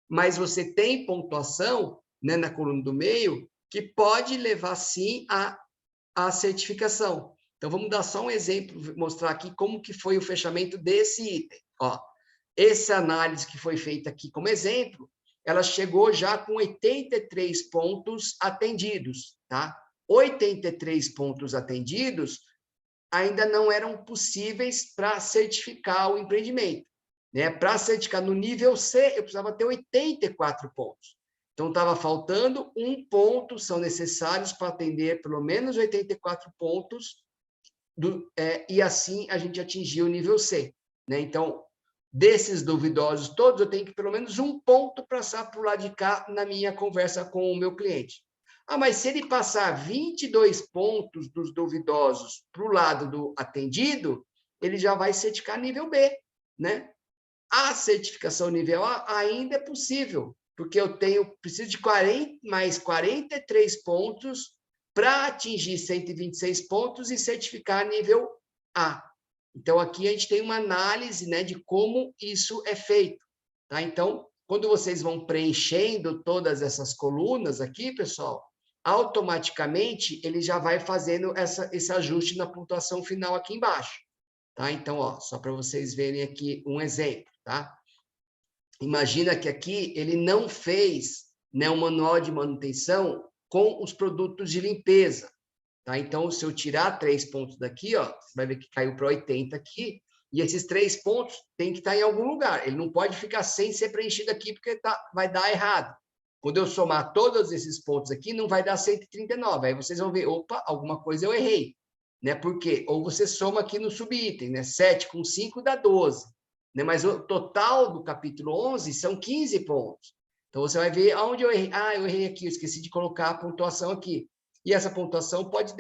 Mas você tem pontuação, né, na coluna do meio que pode levar, sim, à certificação. Então, vamos dar só um exemplo, mostrar aqui como que foi o fechamento desse item. Ó, essa análise que foi feita aqui como exemplo, ela chegou já com 83 pontos atendidos, tá? 83 pontos atendidos ainda não eram possíveis para certificar o empreendimento, né? Para certificar no nível C, eu precisava ter 84 pontos. Então, estava faltando 1 ponto, são necessários para atender pelo menos 84 pontos, e assim a gente atingiu o nível C, né? Então, desses duvidosos todos, eu tenho que pelo menos 1 ponto passar para o lado de cá na minha conversa com o meu cliente. Ah, mas se ele passar 22 pontos dos duvidosos para o lado do atendido, ele já vai certificar nível B, né? A certificação nível A ainda é possível, porque eu preciso de mais 43 pontos para atingir 126 pontos e certificar nível A. Então, aqui a gente tem uma análise, né, de como isso é feito, tá? Então, quando vocês vão preenchendo todas essas colunas aqui, pessoal, automaticamente ele já vai fazendo esse ajuste na pontuação final aqui embaixo, tá? Então, ó, só para vocês verem aqui um exemplo, tá? Imagina que aqui ele não fez, né, um manual de manutenção com os produtos de limpeza, tá? Então, se eu tirar 3 pontos daqui, ó, você vai ver que caiu para 80 aqui, e esses 3 pontos têm que estar em algum lugar. Ele não pode ficar sem ser preenchido aqui, porque vai dar errado. Quando eu somar todos esses pontos aqui, não vai dar 139. Aí vocês vão ver, opa, alguma coisa eu errei, né? Por quê? Ou você soma aqui no subitem, né? 7 com 5 dá 12, né? Mas o total do capítulo 11 são 15 pontos. Então, você vai ver aonde eu errei. Ah, eu errei aqui, eu esqueci de colocar a pontuação aqui. E essa pontuação pode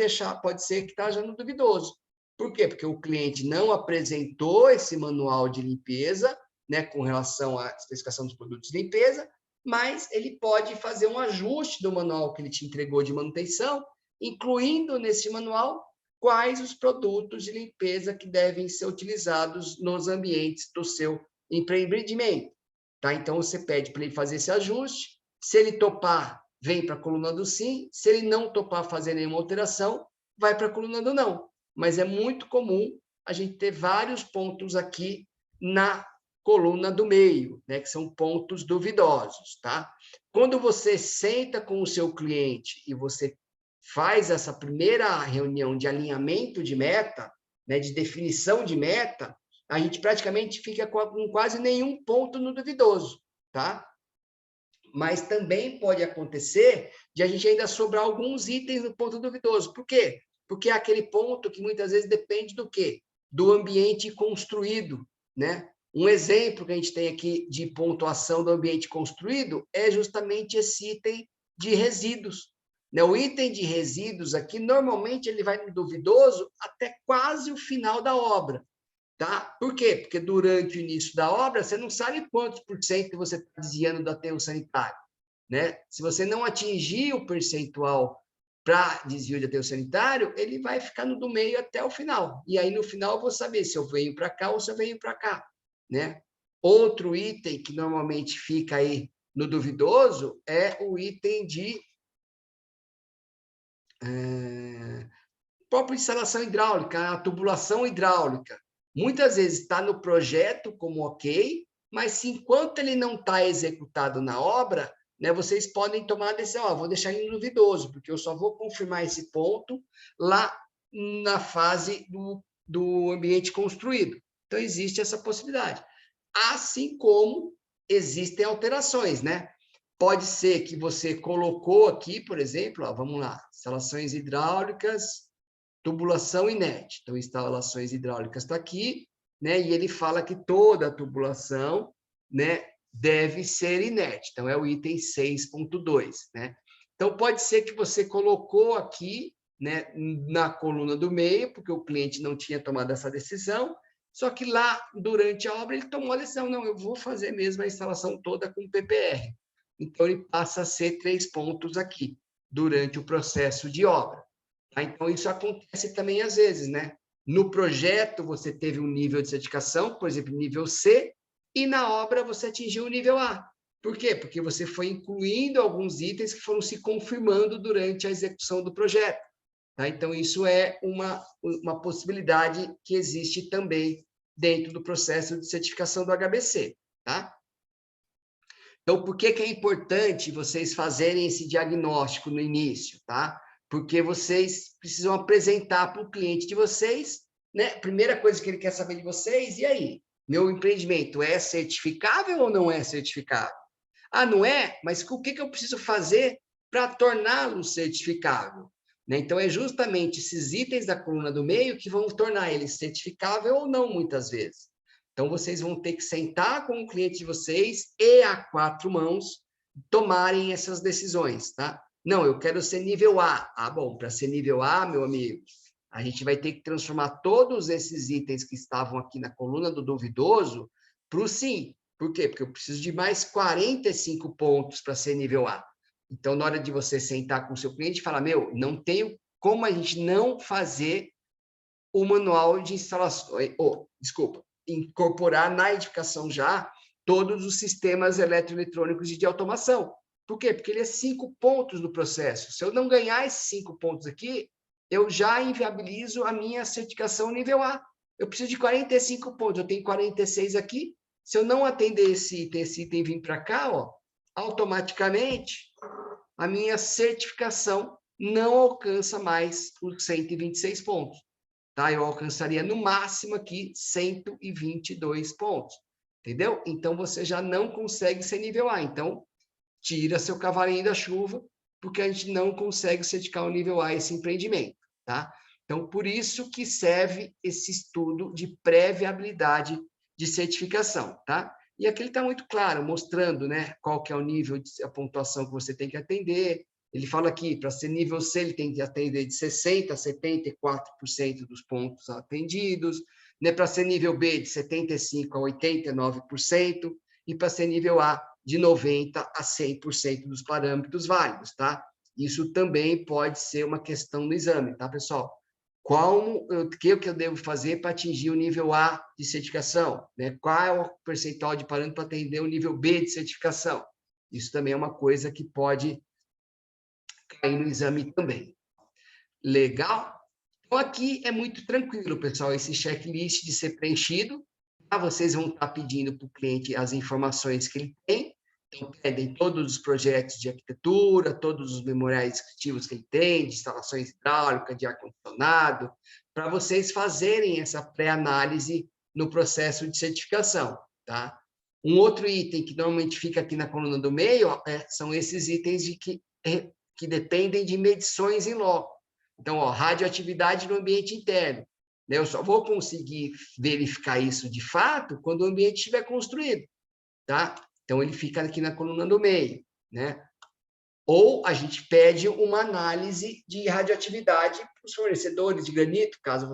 ser que esteja no duvidoso. Por quê? Porque o cliente não apresentou esse manual de limpeza, né, com relação à especificação dos produtos de limpeza, mas ele pode fazer um ajuste do manual que ele te entregou de manutenção, incluindo nesse manual quais os produtos de limpeza que devem ser utilizados nos ambientes do seu empreendimento. Tá? Então, você pede para ele fazer esse ajuste. Se ele topar, vem para a coluna do sim. Se ele não topar fazer nenhuma alteração, vai para a coluna do não. Mas é muito comum a gente ter vários pontos aqui na coluna do meio, né, que são pontos duvidosos, tá? Quando você senta com o seu cliente e você faz essa primeira reunião de alinhamento de meta, né, de definição de meta, a gente praticamente fica com quase nenhum ponto no duvidoso, tá? Mas também pode acontecer de a gente ainda sobrar alguns itens no ponto duvidoso. Por quê? Porque é aquele ponto que muitas vezes depende do quê? Do ambiente construído, né? Um exemplo que a gente tem aqui de pontuação do ambiente construído é justamente esse item de resíduos, né? O item de resíduos aqui, normalmente, ele vai no duvidoso até quase o final da obra. Tá? Por quê? Porque durante o início da obra, você não sabe quantos por cento você está desviando do aterro sanitário, né? Se você não atingir o percentual para desvio de aterro sanitário, ele vai ficar no do meio até o final. E aí, no final, eu vou saber se eu venho para cá ou se eu venho para cá, né? Outro item que normalmente fica aí no duvidoso é o item de própria instalação hidráulica, a tubulação hidráulica. Muitas vezes está no projeto como ok, mas se enquanto ele não está executado na obra, né, vocês podem tomar a decisão, vou deixar ele duvidoso, porque eu só vou confirmar esse ponto lá na fase do ambiente construído. Então, existe essa possibilidade. Assim como existem alterações, né? Pode ser que você colocou aqui, por exemplo, ó, vamos lá, instalações hidráulicas, tubulação e net. Então, instalações hidráulicas está aqui, né? E ele fala que toda a tubulação, né, deve ser inerte. Então, é o item 6.2, né? Então, pode ser que você colocou aqui, né, na coluna do meio, porque o cliente não tinha tomado essa decisão, só que lá, durante a obra, ele tomou a decisão, não, eu vou fazer mesmo a instalação toda com PPR. Então, ele passa a ser 3 pontos aqui, durante o processo de obra. Tá? Então, isso acontece também às vezes, né? No projeto, você teve um nível de certificação, por exemplo, nível C, e na obra você atingiu o nível A. Por quê? Porque você foi incluindo alguns itens que foram se confirmando durante a execução do projeto. Tá? Então, isso é uma possibilidade que existe também dentro do processo de certificação do HBC. Tá? Então, por que é importante vocês fazerem esse diagnóstico no início? Tá? Porque vocês precisam apresentar para o cliente de vocês, né? Primeira coisa que ele quer saber de vocês, e aí? Meu empreendimento é certificável ou não é certificável? Ah, não é? Mas o que eu preciso fazer para torná-lo certificável? Né? Então, é justamente esses itens da coluna do meio que vão tornar ele certificável ou não, muitas vezes. Então, vocês vão ter que sentar com o cliente de vocês e a 4 mãos tomarem essas decisões, tá? Não, eu quero ser nível A. Ah, bom, para ser nível A, meu amigo, a gente vai ter que transformar todos esses itens que estavam aqui na coluna do duvidoso para o sim. Por quê? Porque eu preciso de mais 45 pontos para ser nível A. Então, na hora de você sentar com o seu cliente e falar, meu, não tenho como a gente não fazer o manual de instalação, desculpa, incorporar na edificação já todos os sistemas eletroeletrônicos de automação. Por quê? Porque ele é 5 pontos no processo. Se eu não ganhar esses 5 pontos aqui, eu já inviabilizo a minha certificação nível A. Eu preciso de 45 pontos, eu tenho 46 aqui. Se eu não atender esse item vir para cá, ó, automaticamente a minha certificação não alcança mais os 126 pontos. Tá? Eu alcançaria no máximo aqui 122 pontos. Entendeu? Então, você já não consegue ser nível A. Então, tira seu cavalinho da chuva, porque a gente não consegue certificar o nível A esse empreendimento. Tá? Então, por isso que serve esse estudo de pré-viabilidade de certificação. Tá? E aqui ele está muito claro, mostrando, né, qual que é o nível de a pontuação que você tem que atender. Ele fala aqui, para ser nível C, ele tem que atender de 60% a 74% dos pontos atendidos, né? Para ser nível B, de 75% a 89%, e para ser nível A, de 90% a 100% dos parâmetros válidos, tá? Isso também pode ser uma questão no exame, tá, pessoal? O que eu devo fazer para atingir o nível A de certificação? Né? Qual é o percentual de parâmetro para atender o nível B de certificação? Isso também é uma coisa que pode cair no exame também. Legal? Então, aqui é muito tranquilo, pessoal, esse checklist de ser preenchido. Tá? Vocês vão estar pedindo para o cliente as informações que ele tem. Então, pedem todos os projetos de arquitetura, todos os memoriais descritivos que ele tem, de instalações hidráulicas, de ar-condicionado, para vocês fazerem essa pré-análise no processo de certificação. Tá? Um outro item que normalmente fica aqui na coluna do meio são esses itens que dependem de medições em loco. Então, radioatividade no ambiente interno. Eu só vou conseguir verificar isso de fato quando o ambiente estiver construído. Tá? Então, ele fica aqui na coluna do meio. Né? Ou a gente pede uma análise de radioatividade para os fornecedores de granito, caso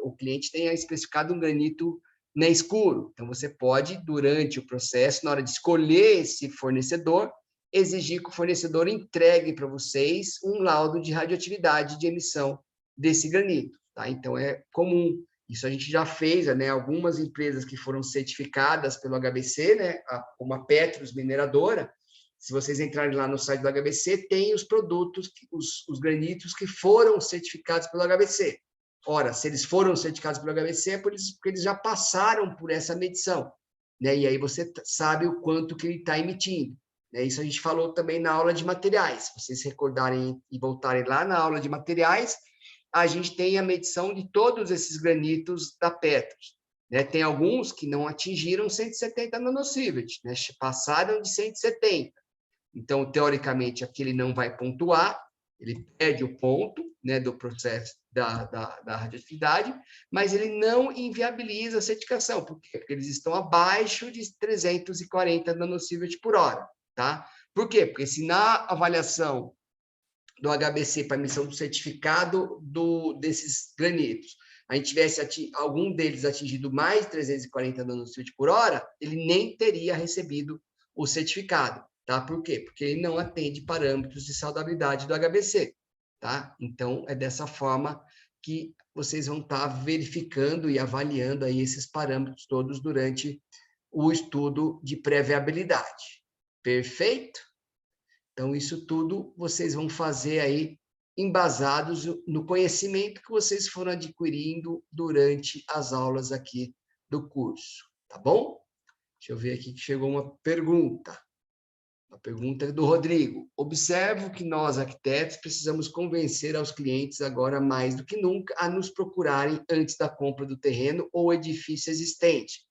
o cliente tenha especificado um granito escuro. Então, você pode, durante o processo, na hora de escolher esse fornecedor, exigir que o fornecedor entregue para vocês um laudo de radioatividade de emissão desse granito. Tá? Então, é comum. Isso a gente já fez, né? Algumas empresas que foram certificadas pelo HBC, né? Como a Petros Mineradora, se vocês entrarem lá no site do HBC, tem os produtos, os granitos que foram certificados pelo HBC. Ora, se eles foram certificados pelo HBC, é porque eles já passaram por essa medição. Né? E aí você sabe o quanto que ele está emitindo. Isso a gente falou também na aula de materiais. Se vocês recordarem e voltarem lá na aula de materiais, a gente tem a medição de todos esses granitos da Petros. Tem alguns que não atingiram 170 nanosievert, passaram de 170. Então, teoricamente, aqui ele não vai pontuar, ele perde o ponto, né, do processo da radioatividade, mas ele não inviabiliza a certificação, por quê? Porque eles estão abaixo de 340 nanosievert por hora, tá? Por quê? Porque se na avaliação do HBC para emissão do certificado desses granitos, a gente tivesse algum deles atingido mais 340 nanosievert por hora, ele nem teria recebido o certificado, tá? Por quê? Porque ele não atende parâmetros de saudabilidade do HBC, tá? Então, é dessa forma que vocês vão estar verificando e avaliando aí esses parâmetros todos durante o estudo de pré-viabilidade. Perfeito? Então, isso tudo vocês vão fazer aí embasados no conhecimento que vocês foram adquirindo durante as aulas aqui do curso, tá bom? Deixa eu ver aqui que chegou uma pergunta. A pergunta é do Rodrigo. Observo que nós, arquitetos, precisamos convencer aos clientes agora mais do que nunca a nos procurarem antes da compra do terreno ou edifício existente,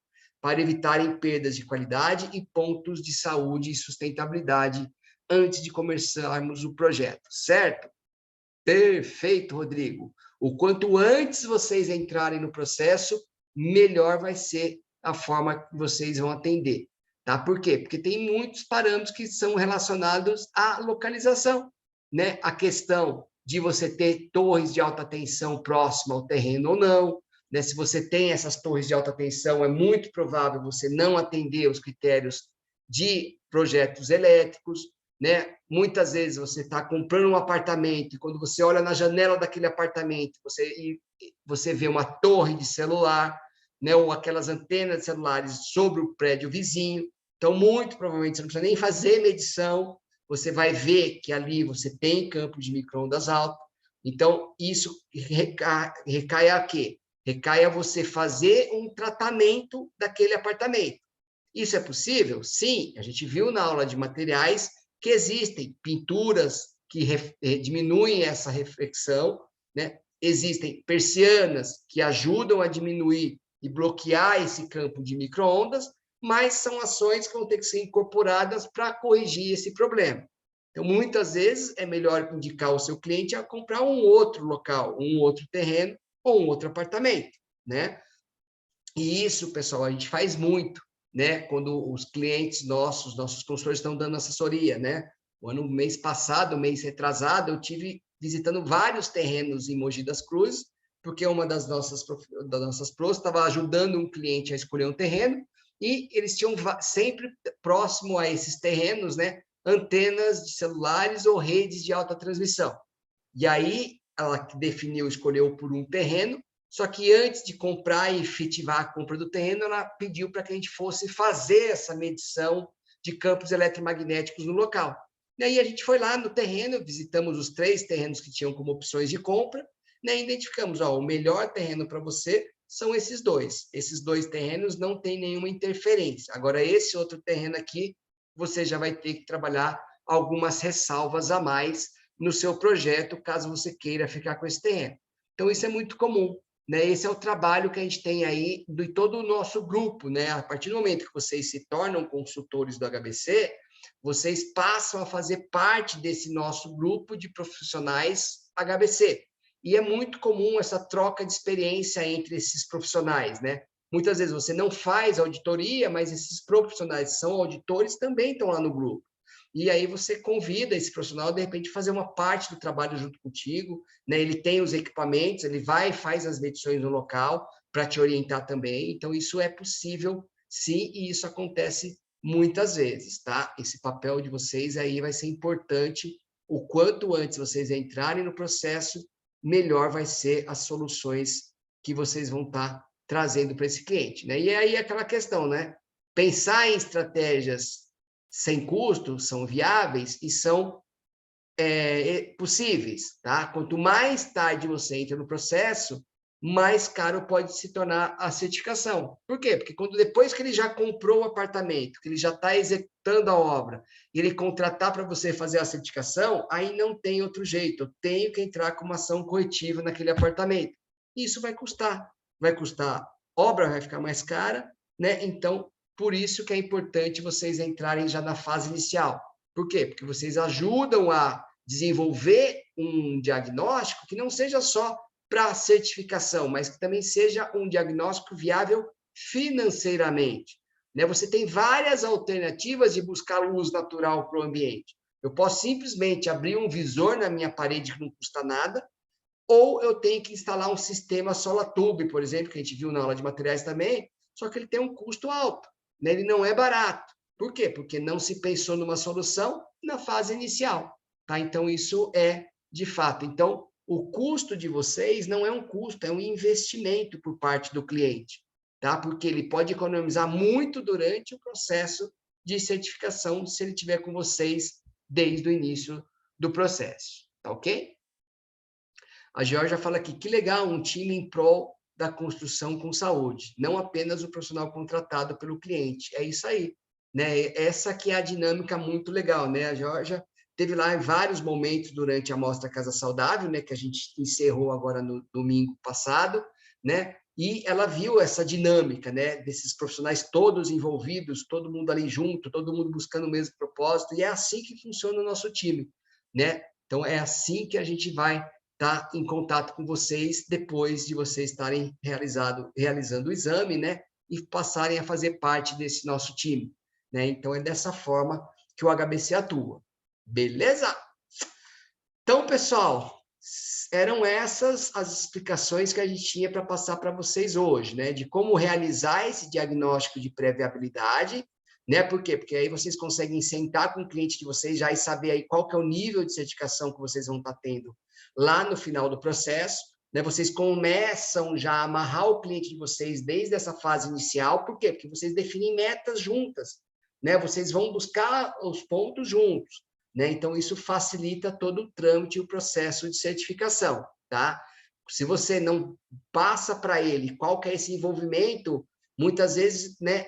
para evitarem perdas de qualidade e pontos de saúde e sustentabilidade antes de começarmos o projeto, certo? Perfeito, Rodrigo. O quanto antes vocês entrarem no processo, melhor vai ser a forma que vocês vão atender. Tá? Por quê? Porque tem muitos parâmetros que são relacionados à localização, né? A questão de você ter torres de alta tensão próxima ao terreno ou não, né? Se você tem essas torres de alta tensão, é muito provável você não atender os critérios de projetos elétricos, né? Muitas vezes você está comprando um apartamento e quando você olha na janela daquele apartamento, você vê uma torre de celular, né? Ou aquelas antenas de celulares sobre o prédio vizinho. Então, muito provavelmente, você não precisa nem fazer medição, você vai ver que ali você tem campo de micro-ondas alto. Então, isso recai a quê? Recai a você fazer um tratamento daquele apartamento. Isso é possível? Sim, a gente viu na aula de materiais que existem pinturas que diminuem essa reflexão, né? Existem persianas que ajudam a diminuir e bloquear esse campo de micro-ondas, mas são ações que vão ter que ser incorporadas para corrigir esse problema. Então, muitas vezes, é melhor indicar o seu cliente a comprar um outro local, um outro terreno ou um outro apartamento, né? E isso, pessoal, a gente faz muito, né? Quando os clientes nossos consultores estão dando assessoria, né? Mês passado, mês retrasado, eu tive visitando vários terrenos em Mogi das Cruzes, porque uma das nossas pros estava ajudando um cliente a escolher um terreno, e eles tinham sempre próximo a esses terrenos, né? Antenas de celulares ou redes de alta transmissão. E aí, ela definiu, escolheu por um terreno, só que antes de comprar e efetivar a compra do terreno, ela pediu para que a gente fosse fazer essa medição de campos eletromagnéticos no local. E aí a gente foi lá no terreno, visitamos os 3 terrenos que tinham como opções de compra, né, e identificamos, ó, o melhor terreno para você são esses 2. Esses 2 terrenos não tem nenhuma interferência. Agora, esse outro terreno aqui, você já vai ter que trabalhar algumas ressalvas a mais no seu projeto, caso você queira ficar com esse terreno. Então, isso é muito comum, né? Esse é o trabalho que a gente tem aí de todo o nosso grupo, né? A partir do momento que vocês se tornam consultores do HBC, vocês passam a fazer parte desse nosso grupo de profissionais HBC. E é muito comum essa troca de experiência entre esses profissionais, né? Muitas vezes você não faz auditoria, mas esses profissionais que são auditores também estão lá no grupo. E aí você convida esse profissional, de repente, a fazer uma parte do trabalho junto contigo, né? Ele tem os equipamentos, ele vai e faz as medições no local para te orientar também. Então, isso é possível, sim, e isso acontece muitas vezes, tá? Esse papel de vocês aí vai ser importante. O quanto antes vocês entrarem no processo, melhor vai ser as soluções que vocês vão estar trazendo para esse cliente, né? E aí aquela questão, né? Pensar em estratégias sem custo são viáveis e são possíveis, tá? Quanto mais tarde você entra no processo, mais caro pode se tornar a certificação. Por quê? Porque depois que ele já comprou o apartamento, que ele já está executando a obra, e ele contratar para você fazer a certificação, aí não tem outro jeito. Eu tenho que entrar com uma ação corretiva naquele apartamento. Isso vai custar. Vai custar, obra vai ficar mais cara, né? Então, por isso que é importante vocês entrarem já na fase inicial. Por quê? Porque vocês ajudam a desenvolver um diagnóstico que não seja só para certificação, mas que também seja um diagnóstico viável financeiramente. Né? Você tem várias alternativas de buscar luz natural para o ambiente. Eu posso simplesmente abrir um visor na minha parede que não custa nada, ou eu tenho que instalar um sistema Solatube, por exemplo, que a gente viu na aula de materiais também, só que ele tem um custo alto, né? Ele não é barato. Por quê? Porque não se pensou numa solução na fase inicial. Tá? Então, isso é de fato. Então, o custo de vocês não é um custo, é um investimento por parte do cliente, tá? Porque ele pode economizar muito durante o processo de certificação se ele tiver com vocês desde o início do processo, tá ok? A Georgia fala aqui, que legal, um time em prol da construção com saúde, não apenas o profissional contratado pelo cliente. É isso aí, né? Essa que é a dinâmica muito legal, né? A Georgia teve lá em vários momentos durante a Mostra Casa Saudável, né, que a gente encerrou agora no domingo passado, né? E ela viu essa dinâmica, né, desses profissionais todos envolvidos, todo mundo ali junto, todo mundo buscando o mesmo propósito, e é assim que funciona o nosso time, né? Então é assim que a gente vai estar em contato com vocês depois de vocês estarem realizando o exame, né? E passarem a fazer parte desse nosso time, né? Então é dessa forma que o HBC atua. Beleza? Então, pessoal, eram essas as explicações que a gente tinha para passar para vocês hoje, né? De como realizar esse diagnóstico de pré-viabilidade, né? Por quê? Porque aí vocês conseguem sentar com o cliente de vocês já e saber aí qual que é o nível de certificação que vocês vão estar tendo lá no final do processo, né? Vocês começam já a amarrar o cliente de vocês desde essa fase inicial, por quê? Porque vocês definem metas juntas, né? Vocês vão buscar os pontos juntos. Né? Então, isso facilita todo o trâmite e o processo de certificação. Tá? Se você não passa para ele qual que é esse envolvimento, muitas vezes, né,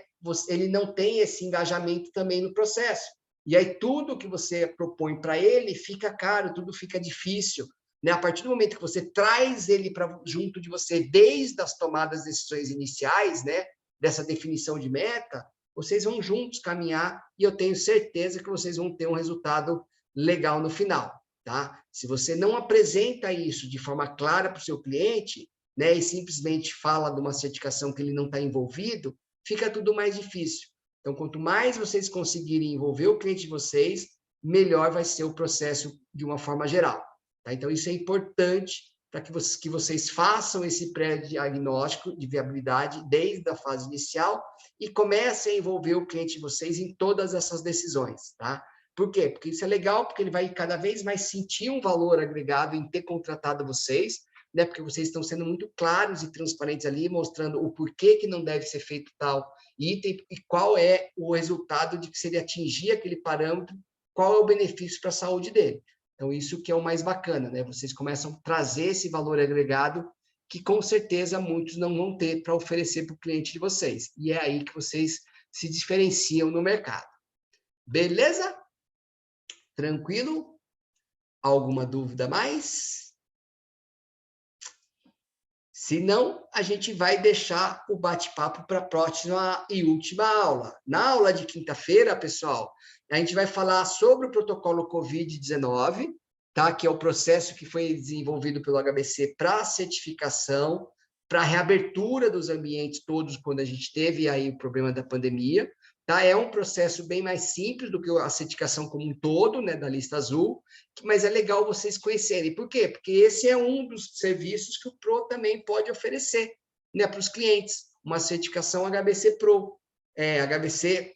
ele não tem esse engajamento também no processo. E aí tudo que você propõe para ele fica caro, tudo fica difícil. Né? A partir do momento que você traz ele para junto de você, desde as tomadas de decisões iniciais, né, dessa definição de meta, vocês vão juntos caminhar e eu tenho certeza que vocês vão ter um resultado legal no final, tá? Se você não apresenta isso de forma clara para o seu cliente, né, e simplesmente fala de uma certificação que ele não está envolvido, fica tudo mais difícil. Então, quanto mais vocês conseguirem envolver o cliente de vocês, melhor vai ser o processo de uma forma geral, tá? Então, isso é importante para que vocês façam esse pré-diagnóstico de viabilidade desde a fase inicial e comecem a envolver o cliente de vocês em todas essas decisões, tá? Por quê? Porque isso é legal, porque ele vai cada vez mais sentir um valor agregado em ter contratado vocês, né? Porque vocês estão sendo muito claros e transparentes ali, mostrando o porquê que não deve ser feito tal item e qual é o resultado de que se ele atingir aquele parâmetro, qual é o benefício para a saúde dele. Então, isso que é o mais bacana, né? Vocês começam a trazer esse valor agregado que, com certeza, muitos não vão ter para oferecer para o cliente de vocês. E é aí que vocês se diferenciam no mercado. Beleza? Tranquilo? Alguma dúvida mais? Se não, a gente vai deixar o bate-papo para a próxima e última aula. Na aula de quinta-feira, pessoal, a gente vai falar sobre o protocolo COVID-19, tá? Que é o processo que foi desenvolvido pelo HBC para certificação, para reabertura dos ambientes todos quando a gente teve aí o problema da pandemia. Tá? É um processo bem mais simples do que a certificação como um todo, né, da lista azul, mas é legal vocês conhecerem. Por quê? Porque esse é um dos serviços que o Pro também pode oferecer, né, para os clientes, uma certificação HBC Pro, HBC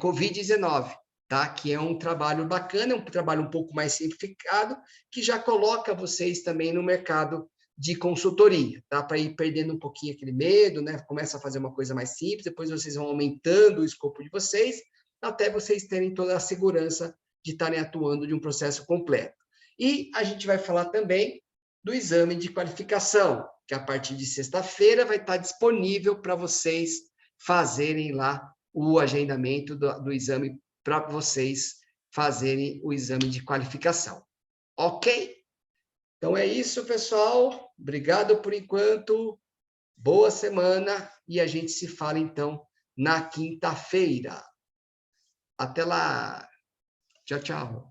COVID-19, tá? Que é um trabalho bacana, é um trabalho um pouco mais simplificado, que já coloca vocês também no mercado de consultoria, tá? Para ir perdendo um pouquinho aquele medo, né? Começa a fazer uma coisa mais simples, depois vocês vão aumentando o escopo de vocês, até vocês terem toda a segurança de estarem atuando de um processo completo. E a gente vai falar também do exame de qualificação, que a partir de sexta-feira vai estar disponível para vocês fazerem lá o agendamento do exame para vocês fazerem o exame de qualificação. Ok? Então é isso, pessoal. Obrigado por enquanto. Boa semana e a gente se fala então na quinta-feira. Até lá. Tchau, tchau.